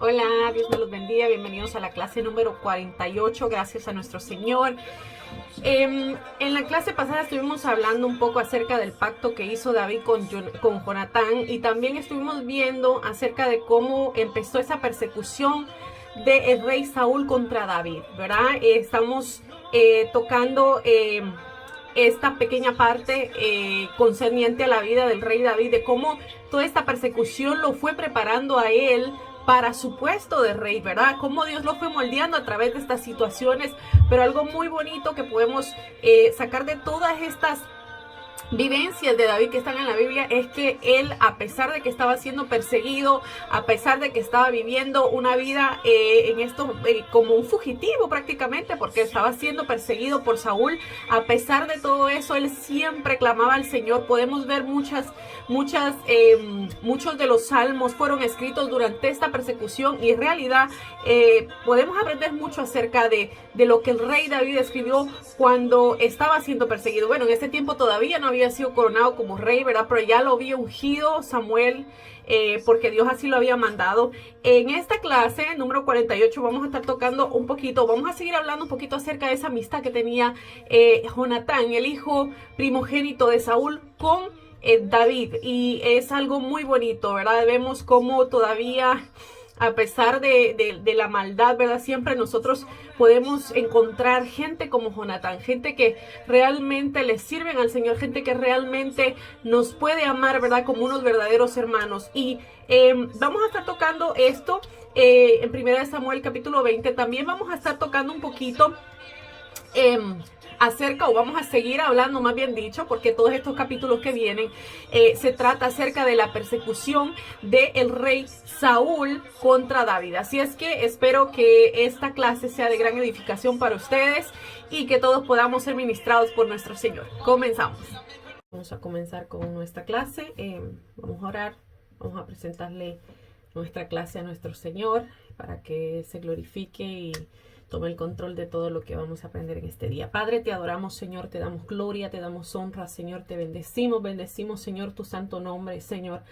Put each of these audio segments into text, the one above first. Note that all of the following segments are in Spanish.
Hola, Dios me los bendiga. Bienvenidos a la clase número 48. Gracias a nuestro Señor. En la clase pasada estuvimos hablando un poco acerca del pacto que hizo David con Jonatán, y también estuvimos viendo acerca de cómo empezó esa persecución del rey Saúl contra David, ¿verdad? Estamos tocando esta pequeña parte concerniente a la vida del rey David, de cómo toda esta persecución lo fue preparando a él para su puesto de rey, ¿verdad? Cómo Dios lo fue moldeando a través de estas situaciones, pero algo muy bonito que podemos sacar de todas estas vivencias de David que están en la Biblia es que él, a pesar de que estaba siendo perseguido, a pesar de que estaba viviendo una vida en esto como un fugitivo prácticamente, porque estaba siendo perseguido por Saúl, a pesar de todo eso, él siempre clamaba al Señor. Podemos ver muchos de los salmos fueron escritos durante esta persecución, y en realidad podemos aprender mucho acerca de lo que el rey David escribió cuando estaba siendo perseguido. Bueno, en ese tiempo todavía no había sido coronado como rey, ¿verdad? Pero ya lo había ungido Samuel, porque Dios así lo había mandado. En esta clase, número 48, vamos a estar tocando un poquito, vamos a seguir hablando un poquito acerca de esa amistad que tenía Jonatán, el hijo primogénito de Saúl, con David. Y es algo muy bonito, ¿verdad? Vemos cómo todavía, a pesar de la maldad, ¿verdad? Siempre nosotros podemos encontrar gente como Jonatán, gente que realmente le sirven al Señor, gente que realmente nos puede amar, ¿verdad? Como unos verdaderos hermanos. Y vamos a estar tocando esto en 1 Samuel capítulo 20. También vamos a estar tocando un poquito acerca, o vamos a seguir hablando, más bien dicho, porque todos estos capítulos que vienen se trata acerca de la persecución del rey Saúl contra David. Así es que espero que esta clase sea de gran edificación para ustedes y que todos podamos ser ministrados por nuestro Señor. Comenzamos. Vamos a comenzar con nuestra clase. Vamos a orar, vamos a presentarle nuestra clase a nuestro Señor para que se glorifique y tome el control de todo lo que vamos a aprender en este día. Padre, te adoramos, Señor, te damos gloria, te damos honra, Señor, te bendecimos, Señor, tu santo nombre, Señor.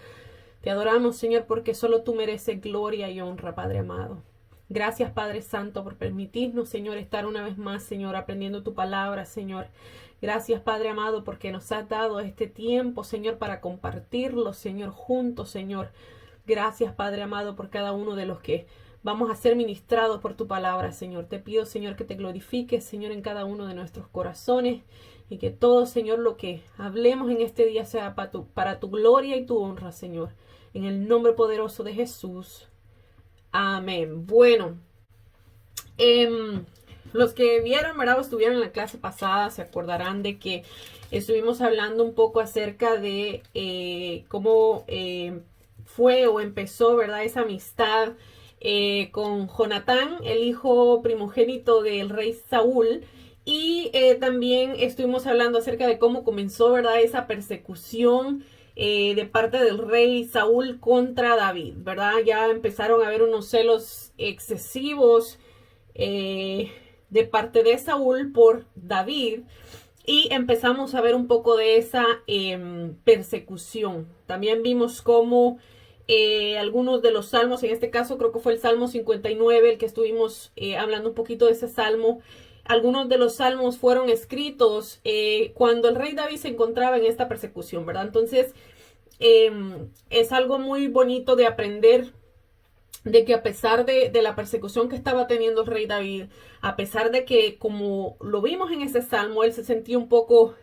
Te adoramos, Señor, porque solo tú mereces gloria y honra, Padre amado. Gracias, Padre Santo, por permitirnos, Señor, estar una vez más, Señor, aprendiendo tu palabra, Señor. Gracias, Padre amado, porque nos has dado este tiempo, Señor, para compartirlo, Señor, juntos, Señor. Gracias, Padre amado, por cada uno de los que vamos a ser ministrados por tu palabra, Señor. Te pido, Señor, que te glorifiques, Señor, en cada uno de nuestros corazones, y que todo, Señor, lo que hablemos en este día sea para tu gloria y tu honra, Señor. En el nombre poderoso de Jesús. Amén. Bueno, los que vieron, ¿verdad? O estuvieron en la clase pasada, se acordarán de que estuvimos hablando un poco acerca de cómo fue o empezó, ¿verdad? Esa amistad con Jonatán, el hijo primogénito del rey Saúl. Y también estuvimos hablando acerca de cómo comenzó, ¿verdad? Esa persecución de parte del rey Saúl contra David, ¿verdad? Ya empezaron a haber unos celos excesivos de parte de Saúl por David, y empezamos a ver un poco de esa persecución. También vimos cómo algunos de los salmos, en este caso creo que fue el Salmo 59, el que estuvimos hablando un poquito de ese salmo. Algunos de los salmos fueron escritos cuando el rey David se encontraba en esta persecución, ¿verdad? Entonces, es algo muy bonito de aprender de que a pesar de la persecución que estaba teniendo el rey David, a pesar de que, como lo vimos en ese salmo, él se sentía un poco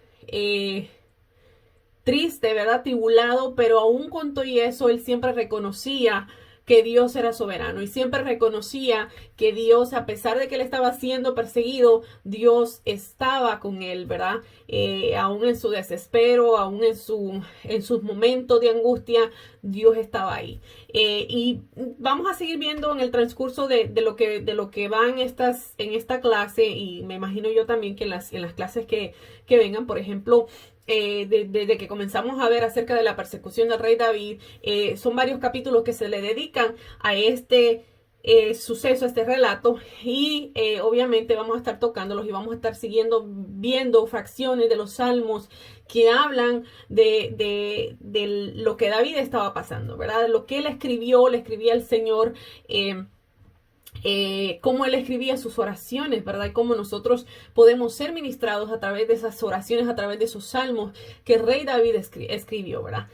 triste, ¿verdad? Tribulado, pero aún con todo y eso, él siempre reconocía que Dios era soberano, y siempre reconocía que Dios, a pesar de que él estaba siendo perseguido, Dios estaba con él, ¿verdad? Aún en su desespero, aún en sus momentos de angustia, Dios estaba ahí. Y vamos a seguir viendo en el transcurso de lo que va en esta clase, y me imagino yo también que en las clases que vengan, por ejemplo, desde que comenzamos a ver acerca de la persecución del rey David, son varios capítulos que se le dedican a este suceso, este relato, y obviamente vamos a estar tocándolos y vamos a estar viendo fracciones de los salmos que hablan de lo que David estaba pasando, ¿verdad? Lo que él escribió, le escribía al Señor, cómo él escribía sus oraciones, ¿verdad? Y cómo nosotros podemos ser ministrados a través de esas oraciones, a través de esos salmos que el rey David escribió, ¿verdad?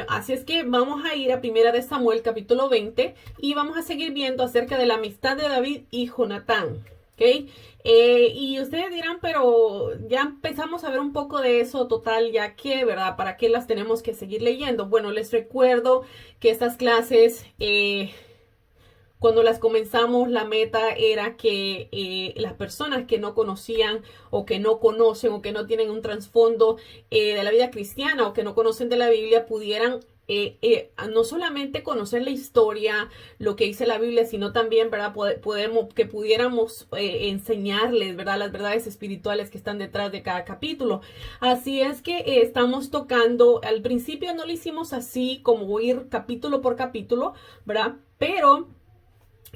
Así es que vamos a ir a Primera de Samuel, capítulo 20, y vamos a seguir viendo acerca de la amistad de David y Jonatán, ¿ok? Y ustedes dirán, pero ya empezamos a ver un poco de eso total, ya que, ¿verdad? ¿Para qué las tenemos que seguir leyendo? Bueno, les recuerdo que estas clases... cuando las comenzamos, la meta era que las personas que no conocían o que no conocen o que no tienen un trasfondo de la vida cristiana o que no conocen de la Biblia pudieran no solamente conocer la historia, lo que dice la Biblia, sino también, ¿verdad? Que pudiéramos enseñarles, ¿verdad? Las verdades espirituales que están detrás de cada capítulo. Así es que estamos tocando, al principio no lo hicimos así como ir capítulo por capítulo, ¿verdad? Pero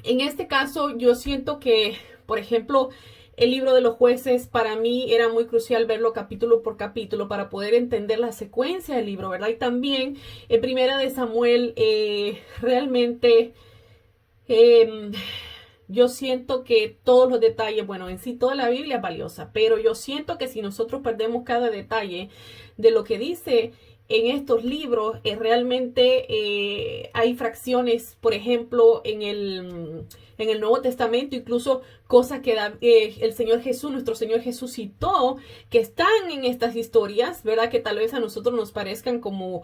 en este caso, yo siento que, por ejemplo, el libro de los jueces para mí era muy crucial verlo capítulo por capítulo para poder entender la secuencia del libro, ¿verdad? Y también en Primera de Samuel realmente yo siento que todos los detalles, bueno, en sí toda la Biblia es valiosa, pero yo siento que si nosotros perdemos cada detalle de lo que dice en estos libros, realmente hay fracciones, por ejemplo, en el Nuevo Testamento, incluso cosas que el Señor Jesús, nuestro Señor Jesús citó, que están en estas historias, ¿verdad? Que tal vez a nosotros nos parezcan como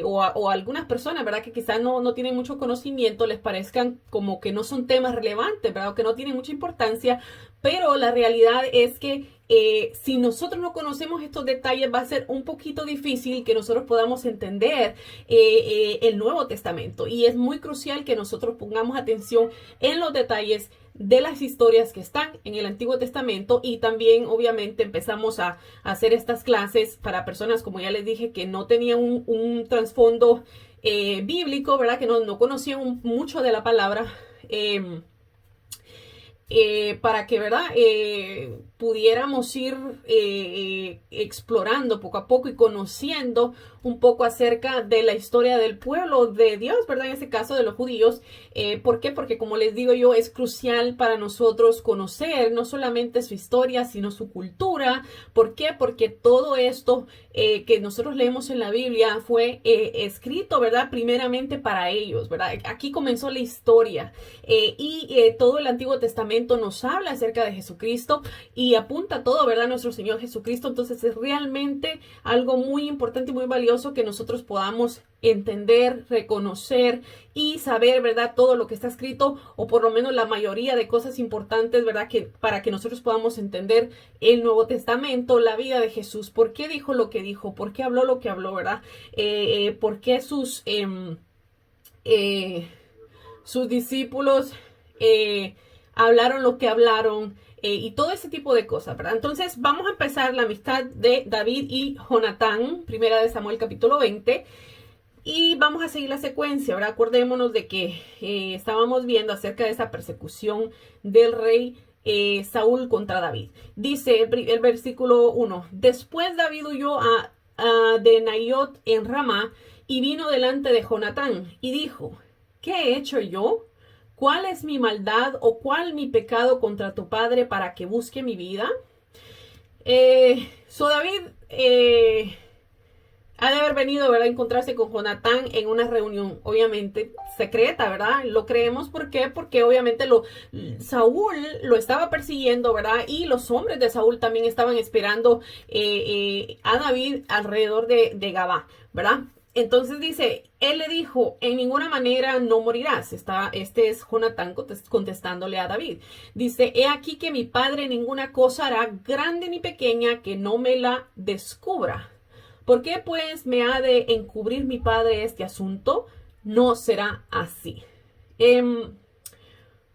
o algunas personas, ¿verdad? Que quizás no tienen mucho conocimiento, les parezcan como que no son temas relevantes, ¿verdad? O que no tienen mucha importancia, pero la realidad es que si nosotros no conocemos estos detalles, va a ser un poquito difícil que nosotros podamos entender el Nuevo Testamento. Y es muy crucial que nosotros pongamos atención en los detalles de las historias que están en el Antiguo Testamento, y también obviamente empezamos a hacer estas clases para personas, como ya les dije, que no tenían un trasfondo bíblico, ¿verdad? Que no conocían mucho de la palabra. Para que, ¿verdad? Pudiéramos ir explorando poco a poco y conociendo un poco acerca de la historia del pueblo de Dios, ¿verdad? En este caso de los judíos. ¿Por qué? Porque como les digo yo, es crucial para nosotros conocer no solamente su historia, sino su cultura. ¿Por qué? Porque todo esto que nosotros leemos en la Biblia fue escrito, ¿verdad? Primeramente para ellos, ¿verdad? Aquí comenzó la historia y todo el Antiguo Testamento nos habla acerca de Jesucristo y apunta todo, ¿verdad? Nuestro Señor Jesucristo. Entonces es realmente algo muy importante y muy valioso que nosotros podamos entender, reconocer y saber, ¿verdad? Todo lo que está escrito, o por lo menos la mayoría de cosas importantes, ¿verdad? Que para que nosotros podamos entender el Nuevo Testamento, la vida de Jesús, por qué dijo lo que dijo, por qué habló lo que habló, ¿verdad? Por qué sus discípulos hablaron lo que hablaron, y todo ese tipo de cosas, ¿verdad? Entonces vamos a empezar la amistad de David y Jonatán, Primera de Samuel capítulo 20, y vamos a seguir la secuencia, ¿verdad? Acordémonos de que estábamos viendo acerca de esa persecución del rey Saúl contra David. Dice el versículo 1, después David huyó de Naiot en Ramá y vino delante de Jonatán y dijo, ¿qué he hecho yo? ¿Cuál es mi maldad o cuál mi pecado contra tu padre para que busque mi vida? David ha de haber venido, ¿verdad? A encontrarse con Jonatán en una reunión, obviamente, secreta, ¿verdad? Lo creemos, ¿por qué? Porque obviamente Saúl lo estaba persiguiendo, ¿verdad? Y los hombres de Saúl también estaban esperando a David alrededor de Gabá, ¿verdad? Entonces dice, él le dijo, en ninguna manera no morirás. Este es Jonatán contestándole a David. Dice, he aquí que mi padre ninguna cosa hará, grande ni pequeña, que no me la descubra. ¿Por qué pues me ha de encubrir mi padre este asunto? No será así.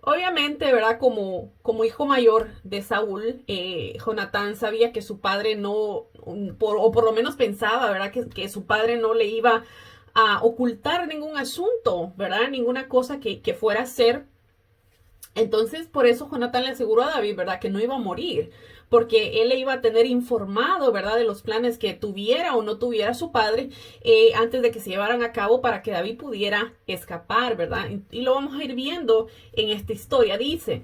Obviamente, ¿verdad? Como hijo mayor de Saúl, Jonatán sabía que su padre no, o por lo menos pensaba, ¿verdad? Que su padre no le iba a ocultar ningún asunto, ¿verdad? Ninguna cosa que fuera a ser. Entonces, por eso Jonatán le aseguró a David, ¿verdad? Que no iba a morir, porque él le iba a tener informado, ¿verdad? De los planes que tuviera o no tuviera su padre antes de que se llevaran a cabo para que David pudiera escapar, ¿verdad? Y lo vamos a ir viendo en esta historia. Dice,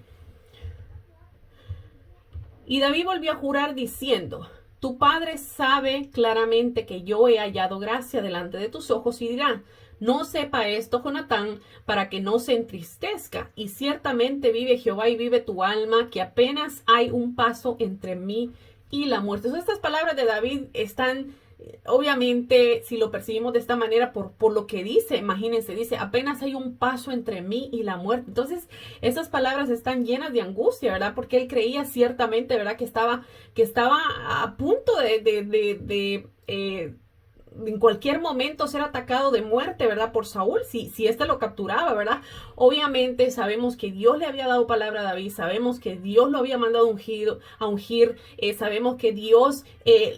y David volvió a jurar diciendo, tu padre sabe claramente que yo he hallado gracia delante de tus ojos y dirá, no sepa esto, Jonatán, para que no se entristezca. Y ciertamente vive Jehová y vive tu alma, que apenas hay un paso entre mí y la muerte. Entonces, estas palabras de David están, obviamente, si lo percibimos de esta manera, por lo que dice, imagínense, dice, apenas hay un paso entre mí y la muerte. Entonces, esas palabras están llenas de angustia, ¿verdad? Porque él creía ciertamente, ¿verdad? Que estaba a punto en cualquier momento ser atacado de muerte, ¿verdad? Por Saúl, si éste lo capturaba, ¿verdad? Obviamente sabemos que Dios le había dado palabra a David, sabemos que Dios lo había mandado a ungir, sabemos que Dios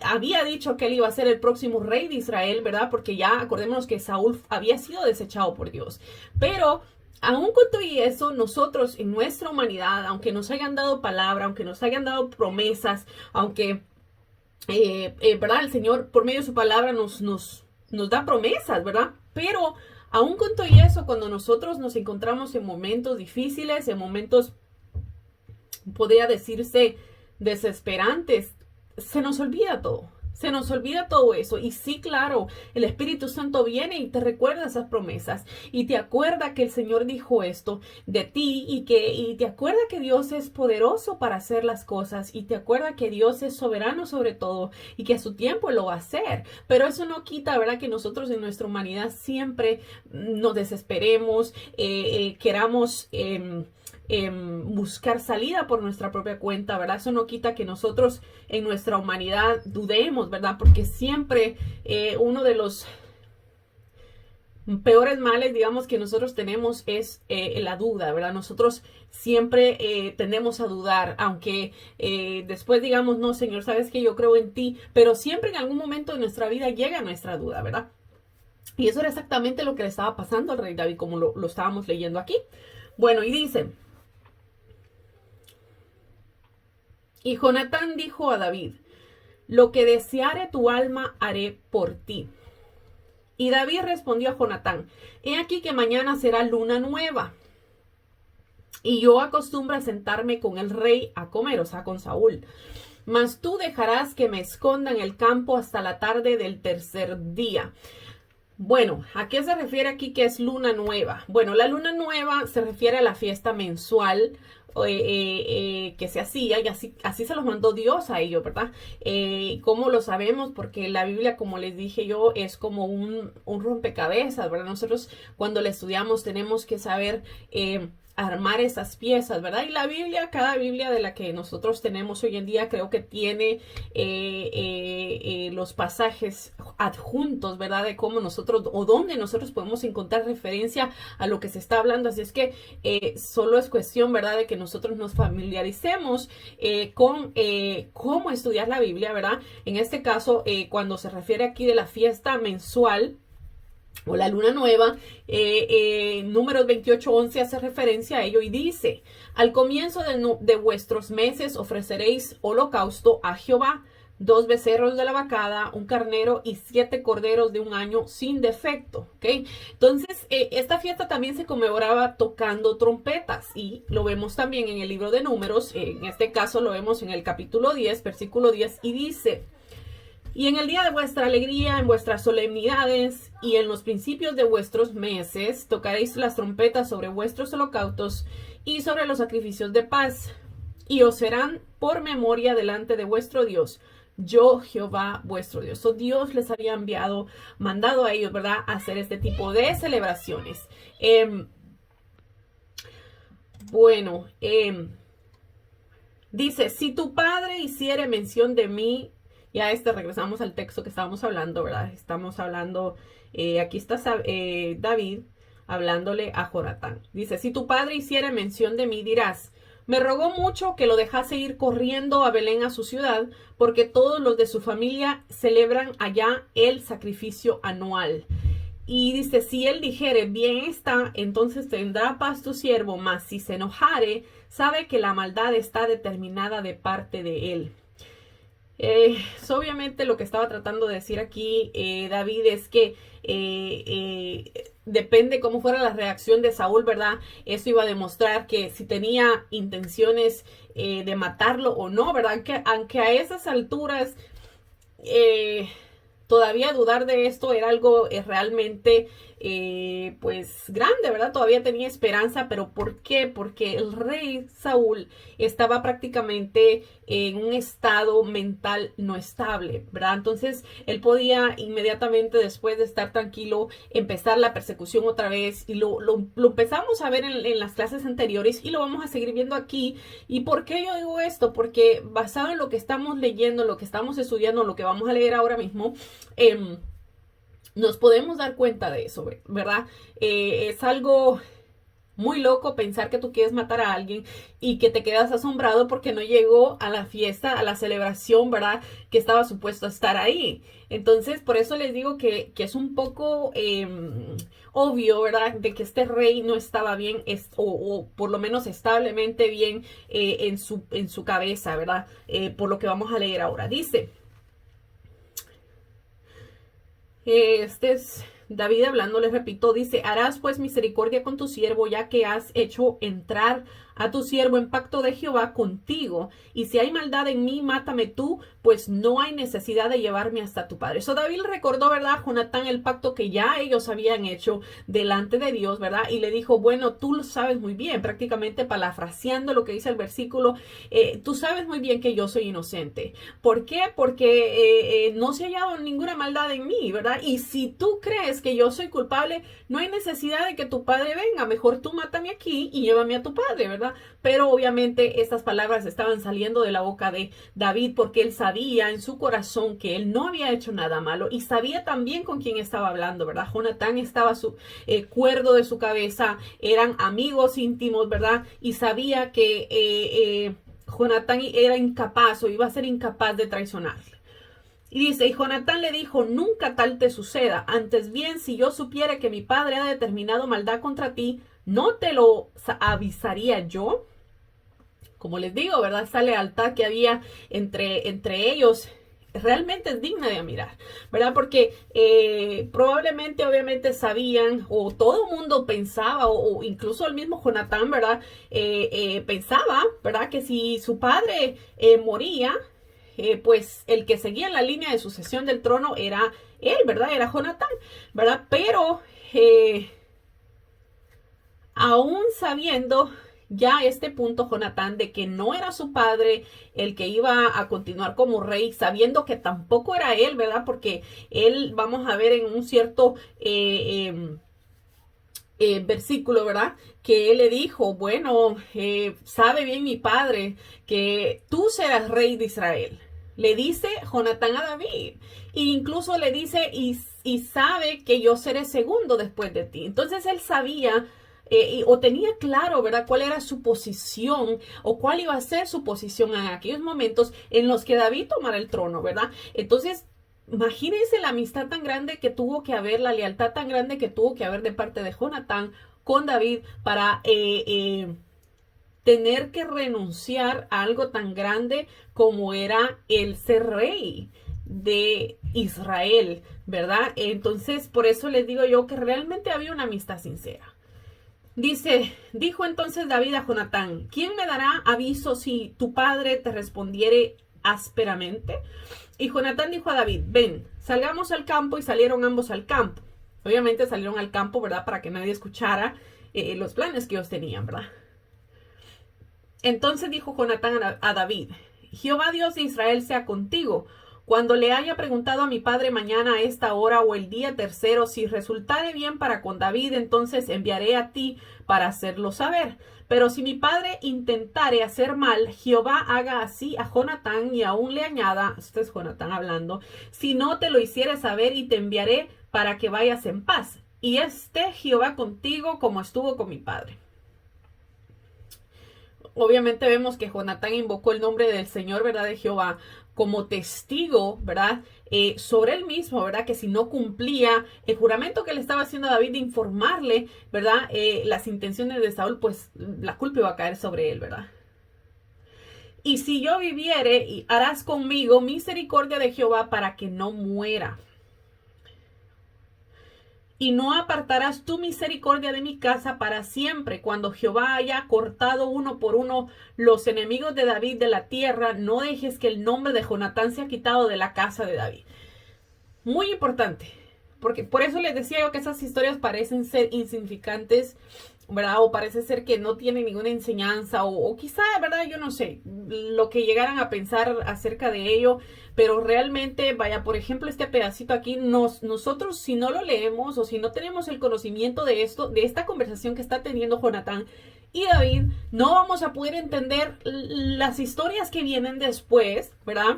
había dicho que él iba a ser el próximo rey de Israel, ¿verdad? Porque ya acordémonos que Saúl había sido desechado por Dios. Pero aún con todo y eso, nosotros en nuestra humanidad, aunque nos hayan dado palabra, aunque nos hayan dado promesas, aunque ¿verdad? El Señor por medio de su palabra nos da promesas, ¿verdad? Pero aún con todo y eso, cuando nosotros nos encontramos en momentos difíciles, en momentos, podría decirse, desesperantes, se nos olvida todo. Se nos olvida todo eso. Y sí, claro, el Espíritu Santo viene y te recuerda esas promesas. Y te acuerda que el Señor dijo esto de ti. Y te acuerda que Dios es poderoso para hacer las cosas. Y te acuerda que Dios es soberano sobre todo. Y que a su tiempo lo va a hacer. Pero eso no quita, ¿verdad? Que nosotros en nuestra humanidad siempre nos desesperemos. Queramos buscar salida por nuestra propia cuenta, ¿verdad? Eso no quita que nosotros en nuestra humanidad dudemos, ¿verdad? Porque siempre uno de los peores males, digamos, que nosotros tenemos es la duda, ¿verdad? Nosotros siempre tendemos a dudar, aunque después digamos, no, Señor, sabes que yo creo en ti, pero siempre en algún momento de nuestra vida llega nuestra duda, ¿verdad? Y eso era exactamente lo que le estaba pasando al rey David, como lo estábamos leyendo aquí. Bueno, y dice, y Jonatán dijo a David, lo que deseare tu alma haré por ti. Y David respondió a Jonatán, he aquí que mañana será luna nueva. Y yo acostumbro a sentarme con el rey a comer, o sea, con Saúl. Mas tú dejarás que me esconda en el campo hasta la tarde del tercer día. Bueno, ¿a qué se refiere aquí que es luna nueva? Bueno, la luna nueva se refiere a la fiesta mensual que se hacía y así se los mandó Dios a ellos, ¿verdad? ¿Cómo lo sabemos? Porque la Biblia, como les dije yo, es como un rompecabezas, ¿verdad? Nosotros cuando la estudiamos tenemos que saber armar esas piezas, ¿verdad? Y la Biblia, cada Biblia de la que nosotros tenemos hoy en día, creo que tiene los pasajes adjuntos, ¿verdad? De cómo nosotros, o dónde nosotros podemos encontrar referencia a lo que se está hablando. Así es que solo es cuestión, ¿verdad? De que nosotros nos familiaricemos con cómo estudiar la Biblia, ¿verdad? En este caso, cuando se refiere aquí de la fiesta mensual, o la luna nueva, Números 28:11 hace referencia a ello y dice, al comienzo de vuestros meses ofreceréis holocausto a Jehová, 2 becerros de la vacada, un carnero y 7 corderos de un año sin defecto, ¿ok? Entonces, esta fiesta también se conmemoraba tocando trompetas y lo vemos también en el libro de Números, en este caso lo vemos en el capítulo 10, versículo 10 y dice, y en el día de vuestra alegría, en vuestras solemnidades y en los principios de vuestros meses, tocaréis las trompetas sobre vuestros holocaustos y sobre los sacrificios de paz, y os serán por memoria delante de vuestro Dios. Yo, Jehová, vuestro Dios. So, Dios les había mandado a ellos, ¿verdad?, a hacer este tipo de celebraciones. Dice, si tu padre hiciere mención de mí, ya regresamos al texto que estábamos hablando, ¿verdad? Estamos hablando, aquí está David hablándole a Jonatán. Dice, si tu padre hiciere mención de mí, dirás, me rogó mucho que lo dejase ir corriendo a Belén a su ciudad, porque todos los de su familia celebran allá el sacrificio anual. Y dice, si él dijere, bien está, entonces tendrá paz tu siervo, mas si se enojare, sabe que la maldad está determinada de parte de él. Obviamente lo que estaba tratando de decir aquí David es que depende cómo fuera la reacción de Saúl, ¿verdad? Eso iba a demostrar que si tenía intenciones de matarlo o no, ¿verdad? Aunque a esas alturas todavía dudar de esto era algo realmente pues grande, ¿verdad? Todavía tenía esperanza, pero ¿por qué? Porque el rey Saúl estaba prácticamente en un estado mental no estable, ¿verdad? Entonces él podía inmediatamente después de estar tranquilo empezar la persecución otra vez y lo empezamos a ver en las clases anteriores y lo vamos a seguir viendo aquí. ¿Y por qué yo digo esto? Porque basado en lo que estamos leyendo, lo que estamos estudiando, lo que vamos a leer ahora mismo, nos podemos dar cuenta de eso, ¿verdad? Es algo muy loco pensar que tú quieres matar a alguien y que te quedas asombrado porque no llegó a la fiesta, a la celebración, ¿verdad? Que estaba supuesto a estar ahí. Entonces, por eso les digo que es un poco obvio, ¿verdad? De que este rey no estaba bien o por lo menos establemente bien en su cabeza, ¿verdad? Por lo que vamos a leer ahora. Dice... Este es David hablando, les repito, dice, harás pues misericordia con tu siervo, ya que has hecho entrar a tu siervo en pacto de Jehová contigo, y si hay maldad en mí, mátame tú, pues no hay necesidad de llevarme hasta tu padre. Eso David recordó, ¿verdad? Jonatán, el pacto que ya ellos habían hecho delante de Dios, ¿verdad? Y le dijo, bueno, tú lo sabes muy bien, prácticamente parafraseando lo que dice el versículo, tú sabes muy bien que yo soy inocente. ¿Por qué? Porque no se ha hallado ninguna maldad en mí, ¿verdad? Y si tú crees que yo soy culpable, no hay necesidad de que tu padre venga, mejor tú mátame aquí y llévame a tu padre, ¿verdad? Pero obviamente estas palabras estaban saliendo de la boca de David porque él sabía en su corazón que él no había hecho nada malo y sabía también con quién estaba hablando, ¿verdad? Jonatán estaba cuerdo de su cabeza, eran amigos íntimos, ¿verdad? Y sabía que Jonatán era incapaz o iba a ser incapaz de traicionarle. Y dice, y Jonatán le dijo, nunca tal te suceda, antes bien, si yo supiera que mi padre ha determinado maldad contra ti, ¿no te lo avisaría yo? Como les digo, ¿verdad? Esa lealtad que había entre ellos realmente es digna de admirar, ¿verdad? Porque probablemente, obviamente sabían, o todo el mundo pensaba, o incluso el mismo Jonatán, ¿verdad? Pensaba, ¿verdad? Que si su padre moría, pues el que seguía en la línea de sucesión del trono era él, ¿verdad? Era Jonatán, ¿verdad? Pero aún sabiendo ya a este punto Jonatán de que no era su padre el que iba a continuar como rey, sabiendo que tampoco era él, ¿verdad? Porque él, vamos a ver en un cierto versículo, ¿verdad? Que él le dijo, bueno, sabe bien mi padre que tú serás rey de Israel. Le dice Jonatán a David. E incluso le dice, y sabe que yo seré segundo después de ti. Entonces él sabía o tenía claro, ¿verdad?, cuál era su posición o cuál iba a ser su posición en aquellos momentos en los que David tomara el trono, ¿verdad? Entonces, imagínense la amistad tan grande que tuvo que haber, la lealtad tan grande que tuvo que haber de parte de Jonatán con David para tener que renunciar a algo tan grande como era el ser rey de Israel, ¿verdad? Entonces, por eso les digo yo que realmente había una amistad sincera. Dice, dijo entonces David a Jonatán, ¿quién me dará aviso si tu padre te respondiere ásperamente? Y Jonatán dijo a David, ven, salgamos al campo, y salieron ambos al campo. Obviamente salieron al campo, ¿verdad? Para que nadie escuchara los planes que ellos tenían, ¿verdad? Entonces dijo Jonatán a David, Jehová Dios de Israel sea contigo. Cuando le haya preguntado a mi padre mañana a esta hora o el día tercero, si resultare bien para con David, entonces enviaré a ti para hacerlo saber. Pero si mi padre intentare hacer mal, Jehová haga así a Jonatán y aún le añada, este es Jonatán hablando, si no te lo hiciere saber y te enviaré para que vayas en paz. Y esté Jehová contigo como estuvo con mi padre. Obviamente vemos que Jonatán invocó el nombre del Señor, ¿verdad? De Jehová como testigo, ¿verdad? sobre él mismo, ¿verdad? Que si no cumplía el juramento que le estaba haciendo a David de informarle, ¿verdad? Las intenciones de Saúl, pues la culpa iba a caer sobre él, ¿verdad? Y si yo viviere, y harás conmigo misericordia de Jehová para que no muera. Y no apartarás tu misericordia de mi casa para siempre. Cuando Jehová haya cortado uno por uno los enemigos de David de la tierra, no dejes que el nombre de Jonatán sea quitado de la casa de David. Muy importante, porque por eso les decía yo que esas historias parecen ser insignificantes, ¿verdad? O parece ser que no tienen ninguna enseñanza, o quizá, ¿verdad? Yo no sé, lo que llegaran a pensar acerca de ello, pero realmente, vaya, por ejemplo, este pedacito aquí, nosotros si no lo leemos o si no tenemos el conocimiento de esto, de esta conversación que está teniendo Jonatán y David, no vamos a poder entender las historias que vienen después, ¿verdad?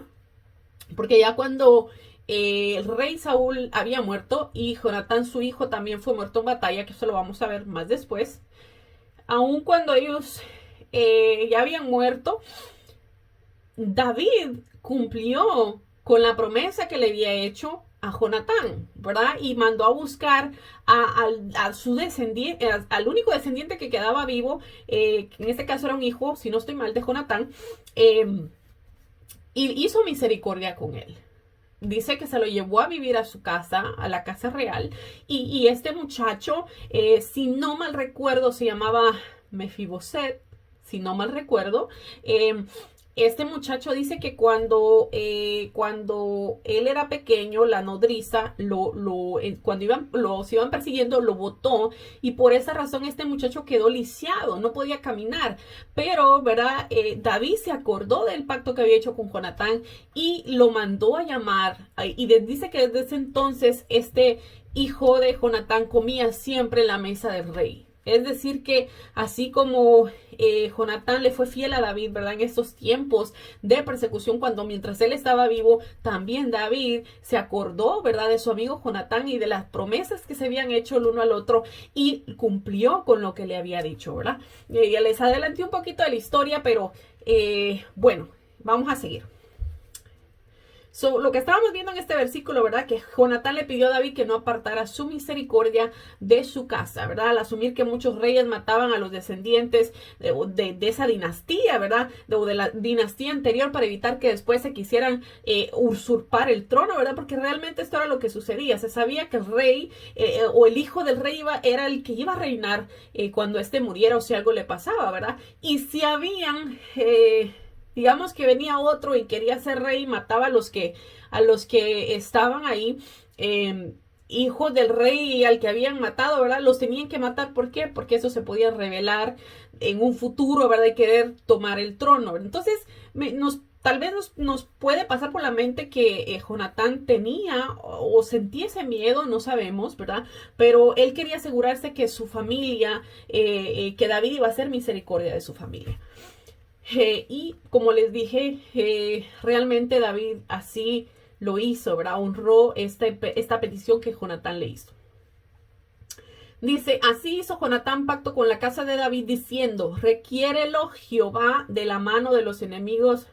Porque ya cuando el rey Saúl había muerto y Jonatán, su hijo, también fue muerto en batalla, que eso lo vamos a ver más después. Aun cuando ellos ya habían muerto, David cumplió con la promesa que le había hecho a Jonatán, ¿verdad? Y mandó a buscar a su descendiente, al único descendiente que quedaba vivo, que en este caso era un hijo, si no estoy mal, de Jonatán, y hizo misericordia con él. Dice que se lo llevó a vivir a su casa, a la casa real, y este muchacho, si no mal recuerdo, se llamaba Mefiboset, si no mal recuerdo. Este muchacho dice que cuando él era pequeño, la nodriza, cuando los iban persiguiendo, lo botó, y por esa razón este muchacho quedó lisiado, no podía caminar. Pero, ¿verdad? David se acordó del pacto que había hecho con Jonatán y lo mandó a llamar. Y dice que desde ese entonces este hijo de Jonatán comía siempre en la mesa del rey. Es decir que así como Jonatán le fue fiel a David, ¿verdad? En estos tiempos de persecución, mientras él estaba vivo, también David se acordó, ¿verdad? De su amigo Jonatán y de las promesas que se habían hecho el uno al otro y cumplió con lo que le había dicho, ¿verdad? Ya les adelanté un poquito de la historia, pero bueno, vamos a seguir. Lo que estábamos viendo en este versículo, ¿verdad? Que Jonatán le pidió a David que no apartara su misericordia de su casa, ¿verdad? Al asumir que muchos reyes mataban a los descendientes de esa dinastía, ¿verdad? De la dinastía anterior para evitar que después se quisieran usurpar el trono, ¿verdad? Porque realmente esto era lo que sucedía. Se sabía que el rey o el hijo del rey era el que iba a reinar cuando éste muriera o si algo le pasaba, ¿verdad? Y si habían... digamos que venía otro y quería ser rey y mataba a los que estaban ahí, hijos del rey al que habían matado, ¿verdad? Los tenían que matar. ¿Por qué? Porque eso se podía revelar en un futuro, ¿verdad? De querer tomar el trono. Entonces, tal vez nos puede pasar por la mente que Jonatán tenía o sentía ese miedo, no sabemos, ¿verdad? Pero él quería asegurarse que su familia, que David iba a hacer misericordia de su familia. Y como les dije, realmente David así lo hizo, ¿verdad? Honró esta petición que Jonatán le hizo. Dice, así hizo Jonatán pacto con la casa de David diciendo, requiérelo Jehová de la mano de los enemigos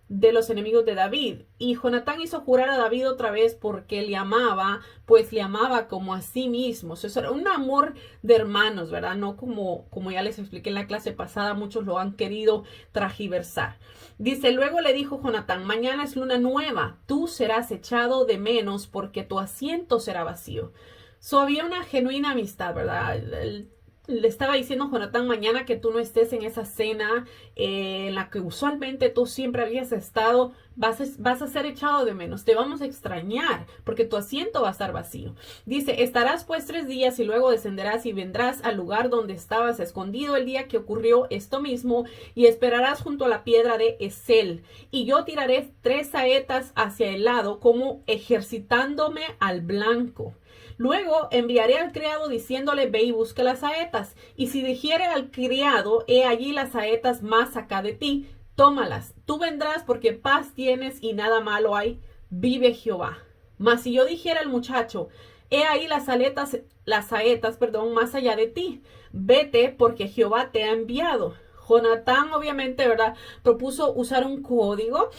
de David. Y Jonatán hizo jurar a David otra vez porque le amaba, pues le amaba como a sí mismo. Eso era un amor de hermanos, ¿verdad? No como ya les expliqué en la clase pasada, muchos lo han querido tragiversar. Dice, luego le dijo Jonatán, mañana es luna nueva, tú serás echado de menos porque tu asiento será vacío. Había una genuina amistad, ¿verdad? Le estaba diciendo Jonatán, mañana que tú no estés en esa cena en la que usualmente tú siempre habías estado, vas a ser echado de menos, te vamos a extrañar porque tu asiento va a estar vacío. Dice, estarás pues 3 días y luego descenderás y vendrás al lugar donde estabas escondido el día que ocurrió esto mismo y esperarás junto a la piedra de Esel y yo tiraré 3 saetas hacia el lado como ejercitándome al blanco. Luego enviaré al criado diciéndole, ve y busca las saetas. Y si dijere al criado, he allí las saetas más acá de ti, tómalas. Tú vendrás porque paz tienes y nada malo hay. Vive Jehová. Mas si yo dijera al muchacho, he ahí las saetas, más allá de ti. Vete porque Jehová te ha enviado. Jonatán, obviamente, ¿verdad? Propuso usar un código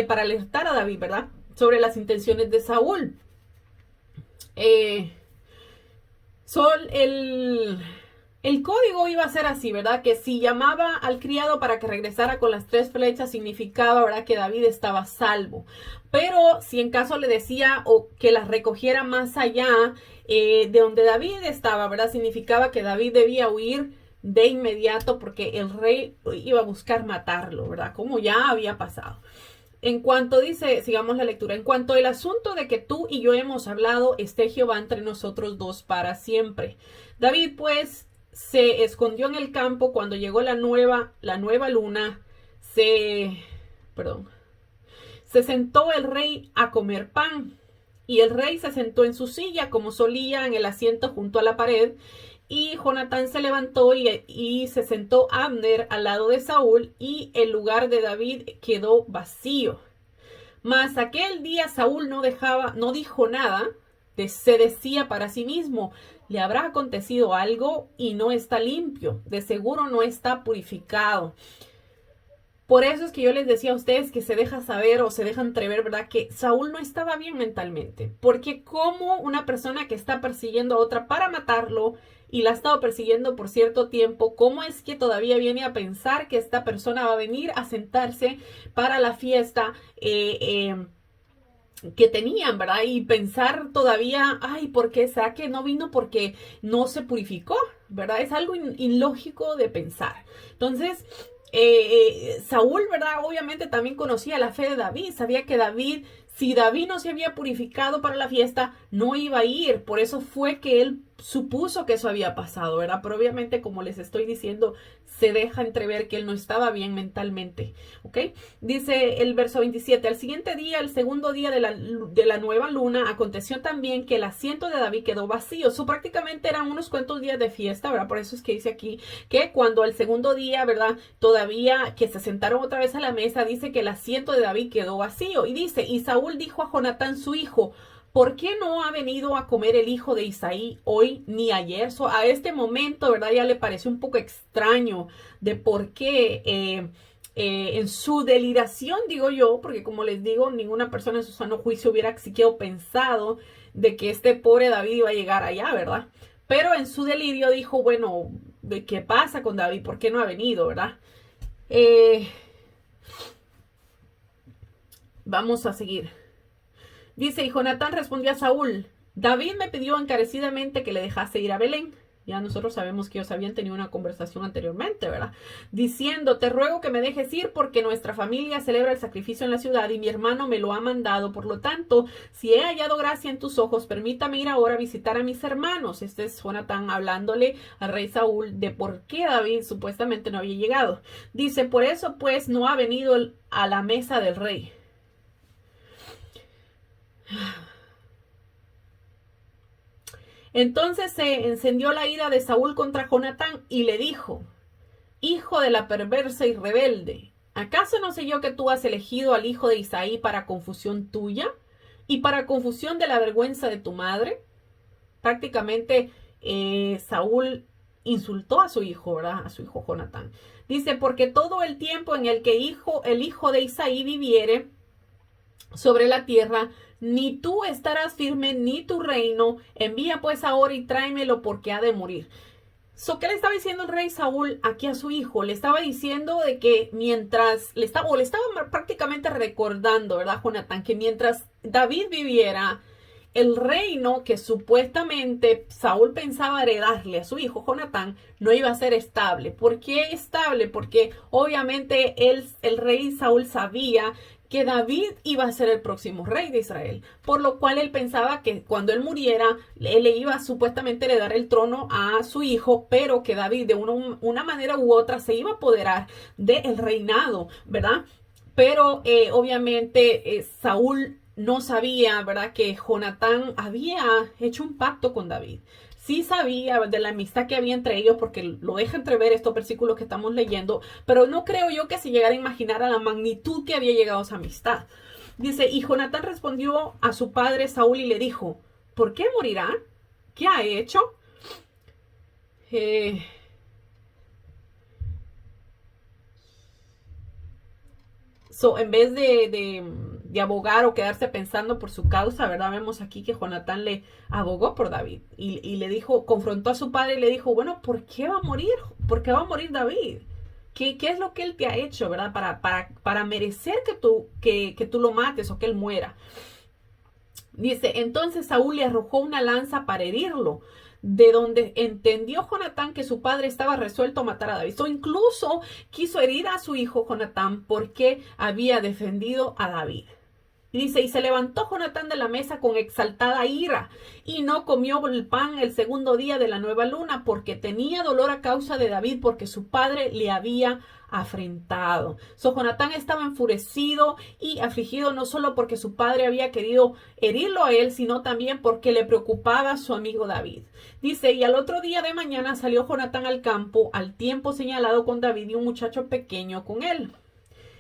para alertar a David, ¿verdad? sobre las intenciones de Saúl. El código iba a ser así, ¿verdad? Que si llamaba al criado para que regresara con las 3 flechas, significaba, ¿verdad?, que David estaba salvo. Pero si en caso le decía o que las recogiera más allá de donde David estaba, ¿verdad?, significaba que David debía huir de inmediato porque el rey iba a buscar matarlo, ¿verdad? Como ya había pasado. En cuanto dice, sigamos la lectura, en cuanto el asunto de que tú y yo hemos hablado, esté Jehová entre nosotros dos para siempre. David pues se escondió en el campo cuando llegó la nueva luna, se sentó el rey a comer pan. Y el rey se sentó en su silla como solía en el asiento junto a la pared. Y Jonatán se levantó y se sentó Abner al lado de Saúl y el lugar de David quedó vacío. Mas aquel día Saúl no dijo nada, se decía para sí mismo, le habrá acontecido algo y no está limpio, de seguro no está purificado. Por eso es que yo les decía a ustedes que se deja saber o se deja entrever, ¿verdad?, que Saúl no estaba bien mentalmente. Porque como una persona que está persiguiendo a otra para matarlo y la ha estado persiguiendo por cierto tiempo, ¿cómo es que todavía viene a pensar que esta persona va a venir a sentarse para la fiesta que tenían, ¿verdad? Y pensar todavía, ay, ¿por qué será que no vino? Porque no se purificó, ¿verdad? Es algo ilógico de pensar. Entonces, Saúl, ¿verdad? Obviamente también conocía la fe de David, sabía que David, si David no se había purificado para la fiesta, no iba a ir. Por eso fue que él supuso que eso había pasado, ¿verdad? Pero obviamente, como les estoy diciendo, se deja entrever que él no estaba bien mentalmente, ¿ok? Dice el verso 27, al siguiente día, el segundo día de la nueva luna, aconteció también que el asiento de David quedó vacío. Eso prácticamente eran unos cuantos días de fiesta, ¿verdad? Por eso es que dice aquí que cuando el segundo día, ¿verdad?, todavía que se sentaron otra vez a la mesa, dice que el asiento de David quedó vacío. Y dice, y Saúl dijo a Jonatán su hijo, ¿por qué no ha venido a comer el hijo de Isaí hoy ni ayer? A este momento, ¿verdad?, ya le pareció un poco extraño de por qué en su deliración, digo yo, porque como les digo, ninguna persona en su sano juicio hubiera siquiera pensado de que este pobre David iba a llegar allá, ¿verdad? Pero en su delirio dijo, bueno, ¿qué pasa con David? ¿Por qué no ha venido, verdad? Vamos a seguir. Dice, y Jonatán respondió a Saúl, David me pidió encarecidamente que le dejase ir a Belén. Ya nosotros sabemos que ellos habían tenido una conversación anteriormente, ¿verdad? Diciendo, te ruego que me dejes ir porque nuestra familia celebra el sacrificio en la ciudad y mi hermano me lo ha mandado. Por lo tanto, si he hallado gracia en tus ojos, permítame ir ahora a visitar a mis hermanos. Este es Jonatán hablándole al rey Saúl de por qué David supuestamente no había llegado. Dice, por eso pues no ha venido a la mesa del rey. Entonces se encendió la ira de Saúl contra Jonatán y le dijo, hijo de la perversa y rebelde, ¿acaso no sé yo que tú has elegido al hijo de Isaí para confusión tuya y para confusión de la vergüenza de tu madre? Prácticamente Saúl insultó a su hijo, ¿verdad? A su hijo Jonatán. Dice, porque todo el tiempo en el que el hijo de Isaí viviere sobre la tierra, ni tú estarás firme, ni tu reino. Envía pues ahora y tráemelo porque ha de morir. ¿Qué le estaba diciendo el rey Saúl aquí a su hijo? Le estaba diciendo de que mientras, le estaba prácticamente recordando, ¿verdad, Jonatán? Que mientras David viviera, el reino que supuestamente Saúl pensaba heredarle a su hijo Jonatán no iba a ser estable. ¿Por qué estable? Porque obviamente el rey Saúl sabía que David iba a ser el próximo rey de Israel, por lo cual él pensaba que cuando él muriera, él le iba supuestamente a dar el trono a su hijo, pero que David de una manera u otra se iba a apoderar del reinado, ¿verdad? Pero obviamente Saúl no sabía, ¿verdad?, que Jonatán había hecho un pacto con David. Sí sabía de la amistad que había entre ellos porque lo deja entrever estos versículos que estamos leyendo, pero no creo yo que se llegara a imaginar a la magnitud que había llegado esa amistad. Dice, y Jonatán respondió a su padre Saúl y le dijo, ¿por qué morirá? ¿Qué ha hecho? En vez de de abogar o quedarse pensando por su causa, ¿verdad? Vemos aquí que Jonatán le abogó por David y le dijo, confrontó a su padre y le dijo, bueno, ¿por qué va a morir? ¿Por qué va a morir David? ¿Qué es lo que él te ha hecho, ¿verdad? Para merecer que tú lo mates o que él muera. Dice, entonces Saúl le arrojó una lanza para herirlo, de donde entendió Jonatán que su padre estaba resuelto a matar a David. O incluso quiso herir a su hijo Jonatán porque había defendido a David. Y dice, y se levantó Jonatán de la mesa con exaltada ira, y no comió el pan el segundo día de la nueva luna, porque tenía dolor a causa de David, porque su padre le había afrentado. Jonatán estaba enfurecido y afligido, no solo porque su padre había querido herirlo a él, sino también porque le preocupaba a su amigo David. Dice, y al otro día de mañana salió Jonatán al campo, al tiempo señalado, con David y un muchacho pequeño con él.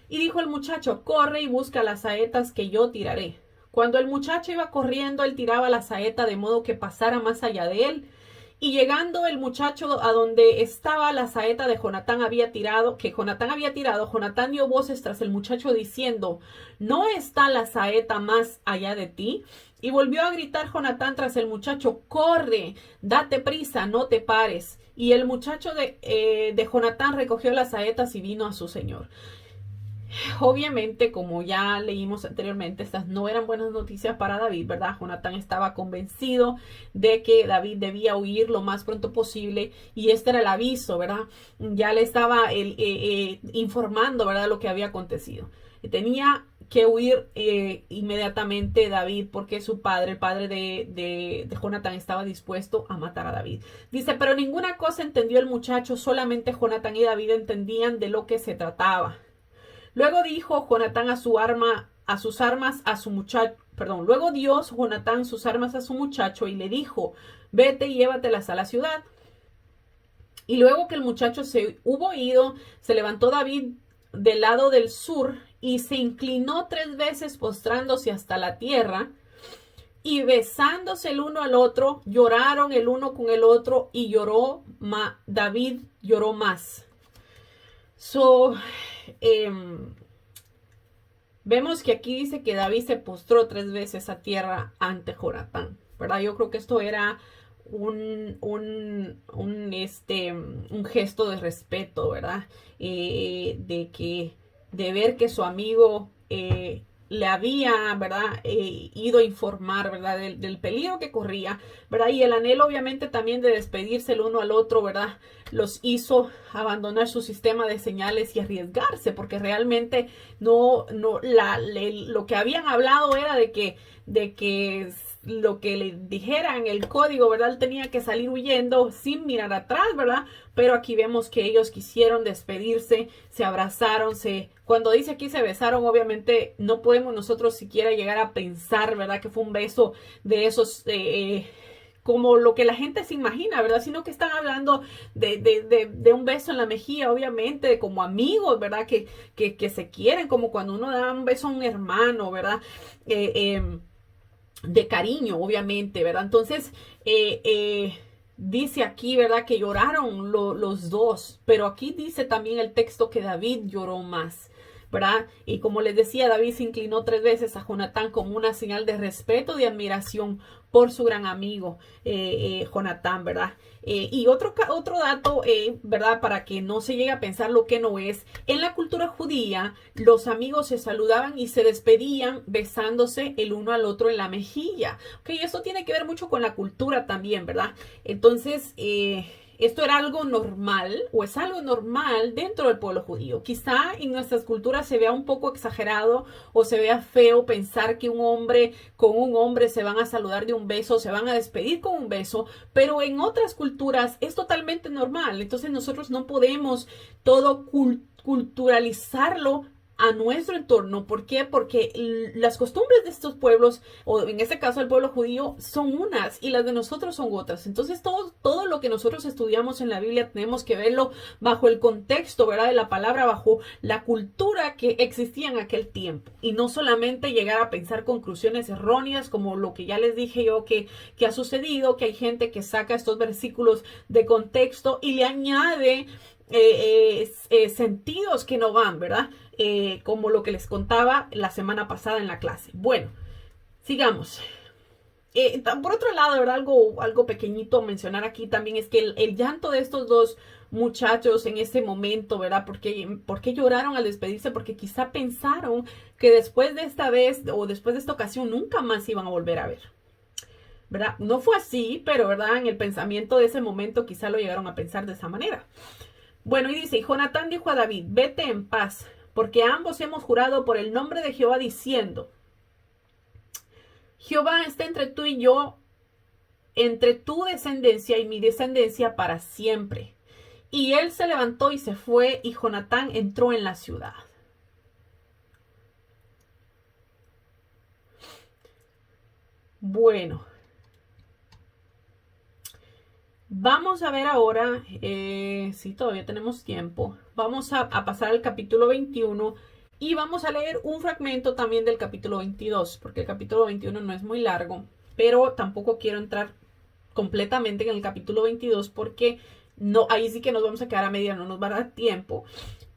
Y dijo el muchacho, corre y busca las saetas que yo tiraré. Cuando el muchacho iba corriendo, él tiraba la saeta de modo que pasara más allá de él. Y llegando el muchacho a donde estaba la saeta de Jonatán había tirado, Jonatán dio voces tras el muchacho diciendo, ¿no está la saeta más allá de ti? Y volvió a gritar Jonatán tras el muchacho, corre, date prisa, no te pares. Y el muchacho de Jonatán recogió las saetas y vino a su señor. Obviamente, como ya leímos anteriormente, estas no eran buenas noticias para David, ¿verdad? Jonatán estaba convencido de que David debía huir lo más pronto posible y este era el aviso, ¿verdad? Ya le estaba informando, ¿verdad? Lo que había acontecido. Tenía que huir inmediatamente David porque su padre, el padre de Jonatán, estaba dispuesto a matar a David. Dice, pero ninguna cosa entendió el muchacho, solamente Jonatán y David entendían de lo que se trataba. Luego dijo Jonatán luego dio Jonatán sus armas a su muchacho y le dijo, vete y llévatelas a la ciudad. Y luego que el muchacho se hubo ido, se levantó David del lado del sur y se inclinó 3 veces postrándose hasta la tierra y besándose el uno al otro, lloraron el uno con el otro y David lloró más. Vemos que aquí dice que David se postró 3 veces a tierra ante Jonatán, ¿verdad? Yo creo que esto era un gesto de respeto, ¿verdad? De ver que su amigo le había, ¿verdad? Ido a informar, ¿verdad? Del peligro que corría, ¿verdad? Y el anhelo, obviamente, también de despedirse el uno al otro, ¿verdad? Los hizo abandonar su sistema de señales y arriesgarse, porque realmente lo que habían hablado era de que lo que le dijeran el código, ¿verdad? Él tenía que salir huyendo sin mirar atrás, ¿verdad? Pero aquí vemos que ellos quisieron despedirse, se abrazaron, cuando dice aquí se besaron, obviamente no podemos nosotros siquiera llegar a pensar, ¿verdad? Que fue un beso de esos, como lo que la gente se imagina, ¿verdad? Sino que están hablando de un beso en la mejilla, obviamente, de como amigos, ¿verdad? Que se quieren, como cuando uno da un beso a un hermano, ¿verdad? De cariño, obviamente, ¿verdad? Entonces, dice aquí, ¿verdad? Que lloraron los dos, pero aquí dice también el texto que David lloró más, ¿verdad? Y como les decía, David se inclinó 3 veces a Jonatán como una señal de respeto, de admiración por su gran amigo Jonatán, ¿verdad? Y otro dato, ¿verdad? Para que no se llegue a pensar lo que no es. En la cultura judía, los amigos se saludaban y se despedían besándose el uno al otro en la mejilla. Ok, eso tiene que ver mucho con la cultura también, ¿verdad? Entonces, esto era algo normal o es algo normal dentro del pueblo judío. Quizá en nuestras culturas se vea un poco exagerado o se vea feo pensar que un hombre con un hombre se van a saludar de un beso, se van a despedir con un beso, pero en otras culturas es totalmente normal. Entonces nosotros no podemos todo culturalizarlo a nuestro entorno. ¿Por qué? Porque las costumbres de estos pueblos, o en este caso el pueblo judío, son unas y las de nosotros son otras. Entonces todo lo que nosotros estudiamos en la Biblia tenemos que verlo bajo el contexto, ¿verdad? De la palabra, bajo la cultura que existía en aquel tiempo. Y no solamente llegar a pensar conclusiones erróneas como lo que ya les dije yo que ha sucedido, que hay gente que saca estos versículos de contexto y le añade sentidos que no van, ¿verdad? como lo que les contaba la semana pasada en la clase. Bueno, sigamos. Por otro lado, ¿verdad? Algo pequeñito a mencionar aquí también es que el llanto de estos dos muchachos en ese momento, ¿verdad? ¿Por qué lloraron al despedirse? Porque quizá pensaron que después de esta vez o después de esta ocasión nunca más iban a volver a ver, ¿verdad? No fue así, pero, ¿verdad? En el pensamiento de ese momento quizá lo llegaron a pensar de esa manera. Bueno, y dice, y Jonatán dijo a David, vete en paz, porque ambos hemos jurado por el nombre de Jehová diciendo, Jehová está entre tú y yo, entre tu descendencia y mi descendencia para siempre. Y él se levantó y se fue, y Jonatán entró en la ciudad. Bueno, vamos a ver ahora, si todavía tenemos tiempo, vamos a pasar al capítulo 21 y vamos a leer un fragmento también del capítulo 22, porque el capítulo 21 no es muy largo, pero tampoco quiero entrar completamente en el capítulo 22 porque no, ahí sí que nos vamos a quedar a media, no nos va a dar tiempo.